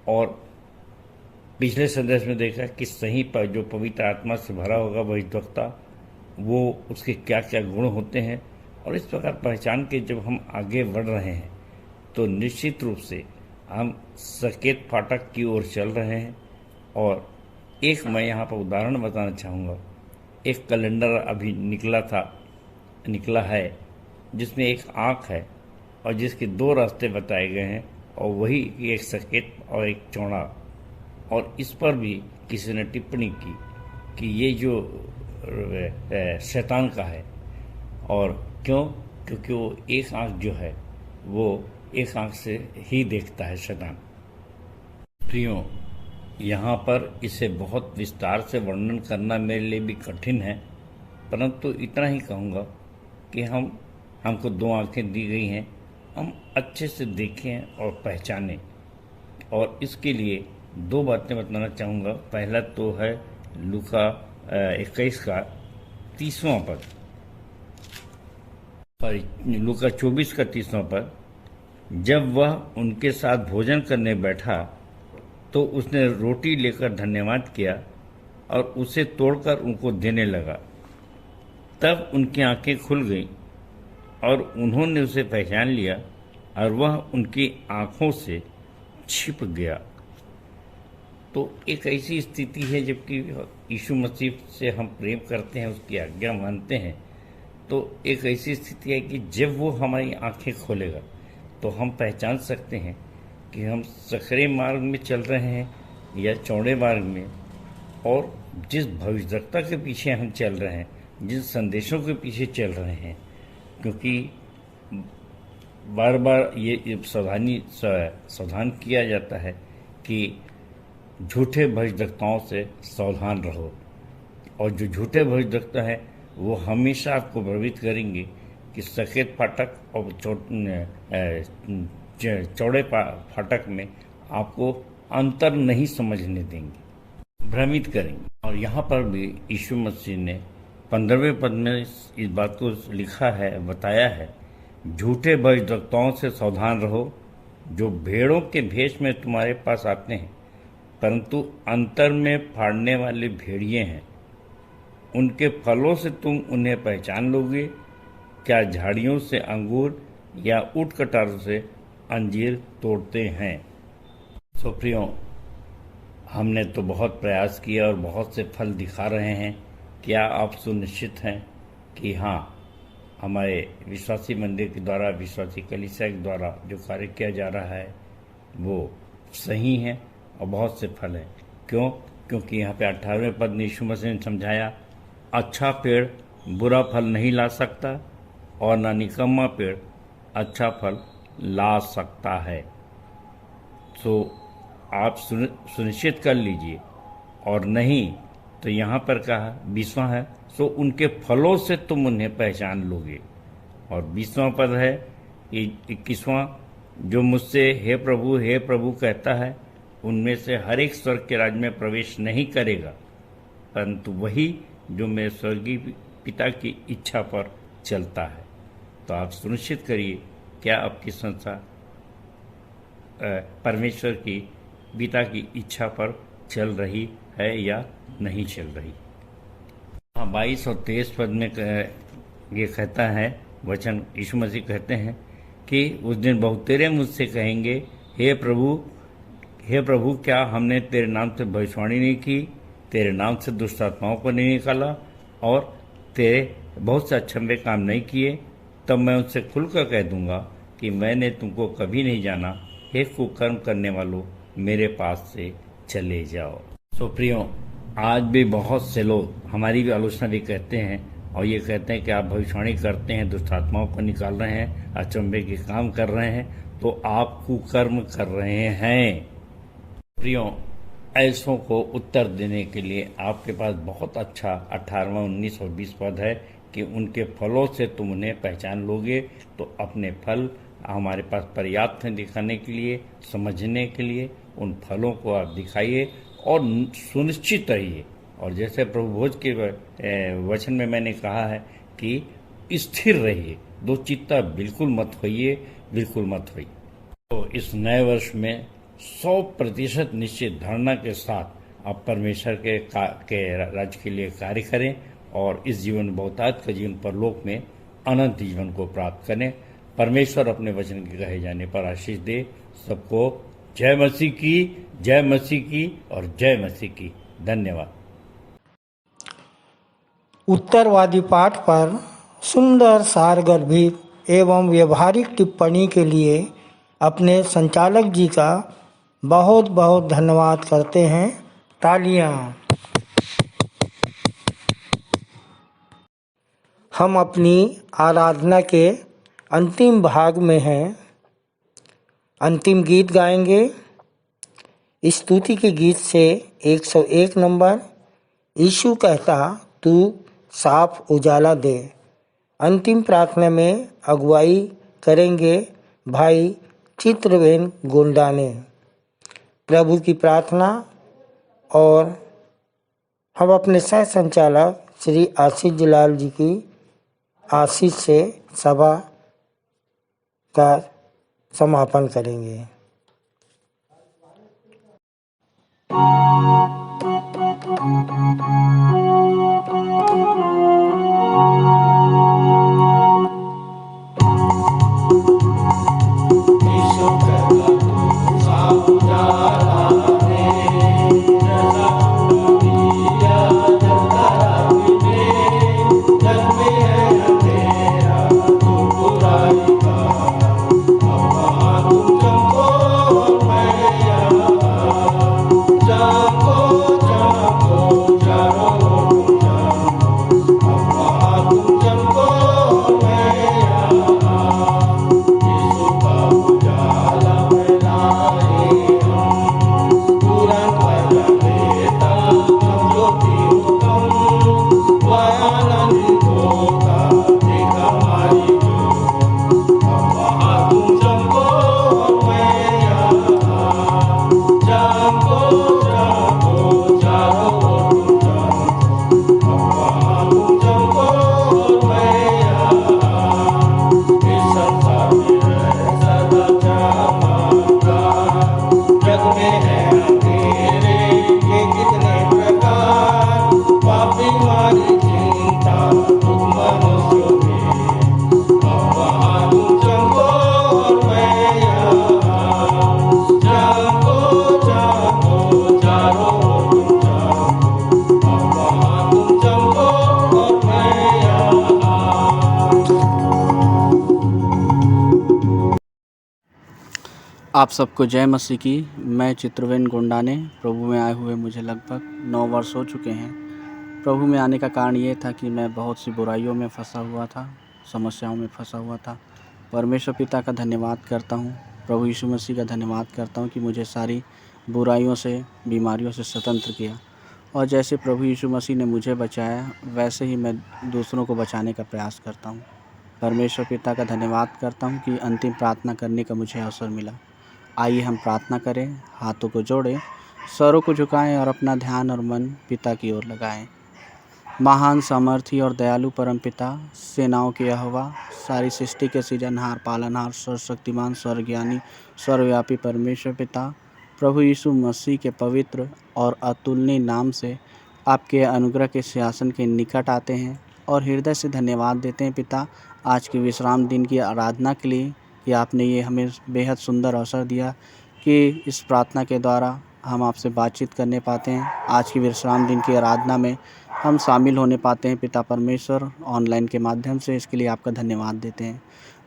और पिछले संदेश में देखा कि सही पर जो पवित्र आत्मा से भरा होगा भविष्यवक्ता, वो उसके क्या क्या गुण होते हैं, और इस प्रकार पहचान के जब हम आगे बढ़ रहे हैं तो निश्चित रूप से हम सकेत फाटक की ओर चल रहे हैं। और एक मैं यहाँ पर उदाहरण बताना चाहूँगा। एक कैलेंडर अभी निकला है जिसमें एक आँख है और जिसके 2 रास्ते बताए गए हैं, और वही एक सकेत और एक चौड़ा। और इस पर भी किसी ने टिप्पणी की कि ये जो शैतान का है, और क्यों? क्योंकि वो एक आँख जो है वो एक आँख से ही देखता है शैतान। प्रियो, यहाँ पर इसे बहुत विस्तार से वर्णन करना मेरे लिए भी कठिन है, परंतु इतना ही कहूँगा कि हमको 2 आँखें दी गई हैं, हम अच्छे से देखें और पहचानें। और इसके लिए 2 बातें बताना चाहूँगा। पहला तो है लूका 21 का 30वां पद, और लूका 24 का 30वां पद। जब वह उनके साथ भोजन करने बैठा तो उसने रोटी लेकर धन्यवाद किया और उसे तोड़कर उनको देने लगा। तब उनकी आंखें खुल गईं और उन्होंने उसे पहचान लिया, और वह उनकी आंखों से छिप गया। तो एक ऐसी स्थिति है, जबकि यीशु मसीह से हम प्रेम करते हैं, उसकी आज्ञा मानते हैं, तो एक ऐसी स्थिति है कि जब वो हमारी आंखें खोलेगा तो हम पहचान सकते हैं कि हम सकरे मार्ग में चल रहे हैं या चौड़े मार्ग में, और जिस भविष्यवक्ता के पीछे हम चल रहे हैं, जिन संदेशों के पीछे चल रहे हैं। क्योंकि बार बार ये सावधान किया जाता है कि झूठे भविष्यवक्ताओं से सावधान रहो, और जो झूठे भविष्यवक्ता हैं वो हमेशा आपको भ्रमित करेंगे कि सकेत फाटक और चौड़े फाटक में आपको अंतर नहीं समझने देंगे, भ्रमित करेंगे। और यहाँ पर भी यीशु मसीह ने 15वें पद में इस बात को लिखा है, बताया है, झूठे भविष्यवक्ताओं से सावधान रहो, जो भेड़ों के भेष में तुम्हारे पास आते हैं, परंतु अंतर में फाड़ने वाले भेड़िए हैं। उनके फलों से तुम उन्हें पहचान लोगे। क्या झाड़ियों से अंगूर या ऊँट कटारों से अंजीर तोड़ते हैं? सो प्रियो, हमने तो बहुत प्रयास किया और बहुत से फल दिखा रहे हैं। क्या आप सुनिश्चित हैं कि हाँ, हमारे विश्वासी मंदिर के द्वारा, विश्वासी कलीसिया के द्वारा जो कार्य किया जा रहा है वो सही है और बहुत से फल है। क्यों? क्योंकि यहाँ पे 18वें पद में यीशु मसीह ने समझाया, अच्छा पेड़ बुरा फल नहीं ला सकता और ना निकम्मा पेड़ अच्छा फल ला सकता है। तो आप सुनिश्चित कर लीजिए, और नहीं तो यहाँ पर कहा 20वां है, तो उनके फलों से तुम उन्हें पहचान लोगे। और 20वां पद है 21वां, जो मुझसे हे प्रभु कहता है, उनमें से हर एक स्वर्ग के राज्य में प्रवेश नहीं करेगा, परंतु वही जो मेरे स्वर्गीय पिता की इच्छा पर चलता है। तो आप सुनिश्चित करिए क्या आपकी संस्था परमेश्वर की पिता की इच्छा पर चल रही है या नहीं चल रही। हाँ, 22 और 23 पद में ये कहता है वचन, यीशु मसीह कहते हैं कि उस दिन बहुतेरे मुझसे कहेंगे, हे प्रभु क्या हमने तेरे नाम से भविष्यवाणी नहीं की, तेरे नाम से दुष्ट आत्माओं को नहीं निकाला और तेरे बहुत से अचंभे काम नहीं किए? तब मैं उनसे खुलकर कह दूंगा कि मैंने तुमको कभी नहीं जाना, हे कुकर्म करने वालों, मेरे पास से चले जाओ। सो प्रियो, आज भी बहुत से लोग हमारी भी आलोचना भी कहते हैं और ये कहते हैं कि आप भविष्यवाणी करते हैं, दुष्ट आत्माओं को निकाल रहे हैं, अचंभे के काम कर रहे हैं, तो आप कुकर्म कर रहे हैं। प्रियो, ऐसों को उत्तर देने के लिए आपके पास बहुत अच्छा 18वां, 19 और 20 पद है कि उनके फलों से तुम उन्हें पहचान लोगे। तो अपने फल हमारे पास पर्याप्त हैं दिखाने के लिए, समझने के लिए। उन फलों को आप दिखाइए और सुनिश्चित रहिए। और जैसे प्रभु भोज के वचन में मैंने कहा है कि स्थिर रहिए, दो चित्ता बिल्कुल मत होइए, बिल्कुल मत होइए। तो इस नए वर्ष में 100% निश्चित धारणा के साथ आप परमेश्वर के राज्य के लिए कार्य करें और इस जीवन बहुतायत का जीवन परलोक में अनंत जीवन को प्राप्त करें। परमेश्वर अपने वचन के कहे जाने पर आशीष दे। सबको जय मसीह की, जय मसीह की और जय मसीह की। धन्यवाद। उत्तरवादी पाठ पर सुंदर सारगर्भित एवं व्यवहारिक टिप्पणी के लिए अपने संचालक जी का बहुत बहुत धन्यवाद करते हैं। तालियां। हम अपनी आराधना के अंतिम भाग में हैं। अंतिम गीत गाएंगे। स्तुति के गीत से 101 नंबर, यीशु कहता तू साफ उजाला दे। अंतिम प्रार्थना में अगुवाई करेंगे भाई चित्रवेन गोंडाने। प्रभु की प्रार्थना और हम अपने सह संचालक श्री आशीष जलाल जी की आशीष से सभा का समापन करेंगे। चमको चमको चारों आप सबको जय मसीह की। मैं चित्रवेन गोंडाने। प्रभु में आए हुए मुझे लगभग 9 वर्ष हो चुके हैं। प्रभु में आने का कारण ये था कि मैं बहुत सी बुराइयों में फंसा हुआ था, समस्याओं में फंसा हुआ था। परमेश्वर पिता का धन्यवाद करता हूँ, प्रभु यीशु मसीह का धन्यवाद करता हूँ कि मुझे सारी बुराइयों से, बीमारियों से स्वतंत्र किया। और जैसे प्रभु यीशु मसीह ने मुझे बचाया, वैसे ही मैं दूसरों को बचाने का प्रयास करता हूँ। परमेश्वर पिता का धन्यवाद करता हूँ कि अंतिम प्रार्थना करने का मुझे अवसर मिला। आइए हम प्रार्थना करें, हाथों को जोड़ें, सरों को झुकाएं और अपना ध्यान और मन पिता की ओर लगाएं। महान सामर्थी और दयालु परम पिता, सेनाओं के यहोवा, सारी सृष्टि के सृजनहार, पालनहार, सर्वशक्तिमान, सर्वज्ञानी, सर्वव्यापी परमेश्वर पिता, प्रभु यीशु मसीह के पवित्र और अतुलनीय नाम से आपके अनुग्रह के सिंहासन के निकट आते हैं और हृदय से धन्यवाद देते हैं पिता, आज के विश्राम दिन की आराधना के लिए कि आपने ये हमें बेहद सुंदर अवसर दिया कि इस प्रार्थना के द्वारा हम आपसे बातचीत करने पाते हैं। आज की विश्राम दिन की आराधना में हम शामिल होने पाते हैं पिता परमेश्वर, ऑनलाइन के माध्यम से। इसके लिए आपका धन्यवाद देते हैं।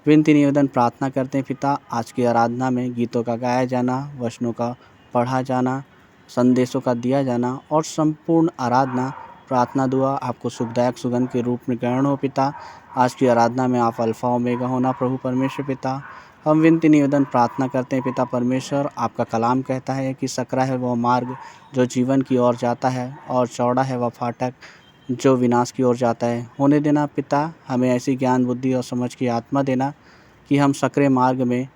विनती निवेदन प्रार्थना करते हैं पिता, आज की आराधना में गीतों का गाया जाना, वचनों का पढ़ा जाना, संदेशों का दिया जाना और संपूर्ण आराधना, प्रार्थना, दुआ आपको सुखदायक सुगंध के रूप में ग्रहण हो पिता। आज की आराधना में आप अल्फा ओमेगा होना प्रभु परमेश्वर पिता। हम विनती निवेदन प्रार्थना करते हैं पिता परमेश्वर, आपका कलाम कहता है कि सकरा है वह मार्ग जो जीवन की ओर जाता है और चौड़ा है वह फाटक जो विनाश की ओर जाता है। होने देना पिता, हमें ऐसी ज्ञान बुद्धि और समझ की आत्मा देना कि हम सकरे मार्ग में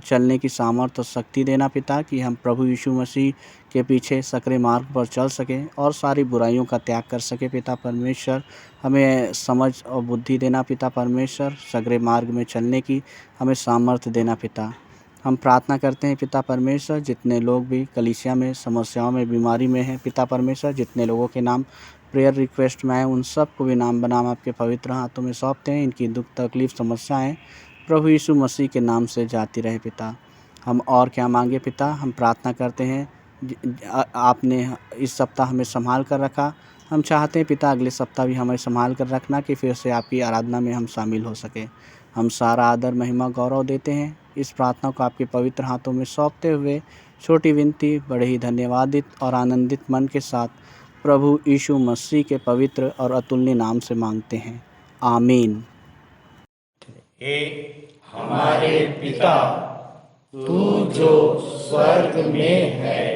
चलने की सामर्थ्य और शक्ति देना पिता, कि हम प्रभु यीशु मसीह के पीछे सकरे मार्ग पर चल सकें और सारी बुराइयों का त्याग कर सके पिता परमेश्वर। हमें समझ और बुद्धि देना पिता परमेश्वर, सकरे मार्ग में चलने की हमें सामर्थ्य देना पिता। हम प्रार्थना करते हैं पिता परमेश्वर, जितने लोग भी कलीसिया में समस्याओं में, बीमारी में हैं पिता परमेश्वर, जितने लोगों के नाम प्रेयर रिक्वेस्ट में आए, उन सब को भी नाम बनाम आपके पवित्र हाथों में सौंपते हैं। इनकी दुख तकलीफ समस्याएं प्रभु यीशु मसीह के नाम से जाती रहे पिता। हम और क्या मांगे पिता, हम प्रार्थना करते हैं, आपने इस सप्ताह हमें संभाल कर रखा, हम चाहते हैं पिता अगले सप्ताह भी हमें संभाल कर रखना कि फिर से आपकी आराधना में हम शामिल हो सके। हम सारा आदर, महिमा, गौरव देते हैं। इस प्रार्थना को आपके पवित्र हाथों में सौंपते हुए छोटी विनती बड़े ही धन्यवादित और आनंदित मन के साथ प्रभु यीशु मसीह के पवित्र और अतुलनीय नाम से मांगते हैं, आमीन। हे हमारे पिता, तू जो स्वर्ग में है,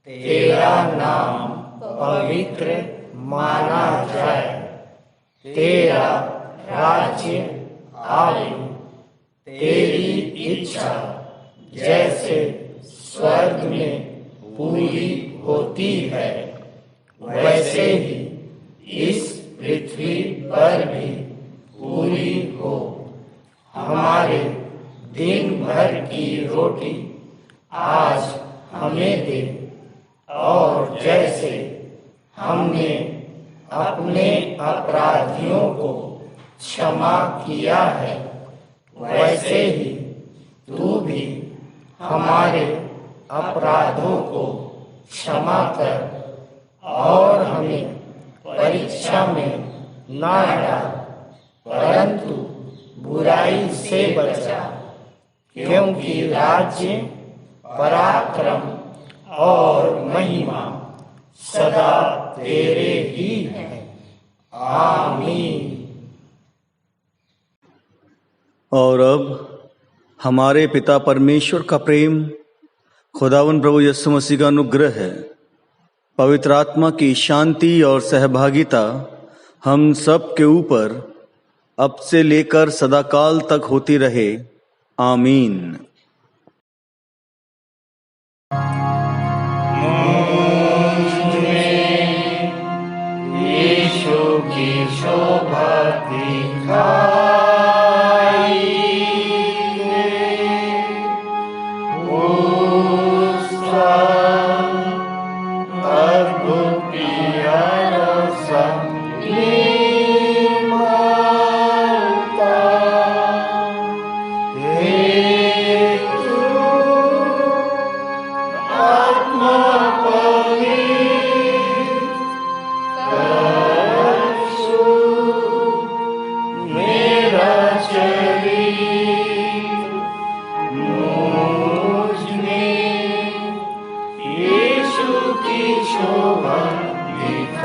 तेरा नाम पवित्र माना जाए, तेरा राज्य आए, तेरी इच्छा जैसे स्वर्ग में पूरी होती है, वैसे ही इस पृथ्वी पर भी पूरी हो। हमारे दिन भर की रोटी आज हमें दे, और जैसे हमने अपने अपराधियों को क्षमा किया है, वैसे ही तू भी हमारे अपराधों को क्षमा कर, और हमें परीक्षा में ना डाल, परंतु बुराई से बचा, क्योंकि राज्य, पराक्रम और महिमा सदा तेरे ही है, आमीन। और अब हमारे पिता परमेश्वर का प्रेम, खुदावन प्रभु यीशु मसीह का अनुग्रह है, पवित्र आत्मा की शांति और सहभागिता हम सब के ऊपर अब से लेकर सदाकाल तक होती रहे, आमीन। मुझ में यीशु की शोभा दिखाई उसका अद्भुत प्यारा में की शोभा दिखाई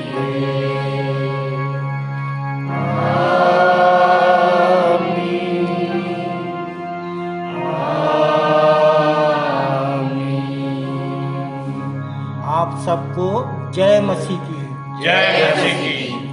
दे। आप सबको जय मसीह की। जय मसीह की।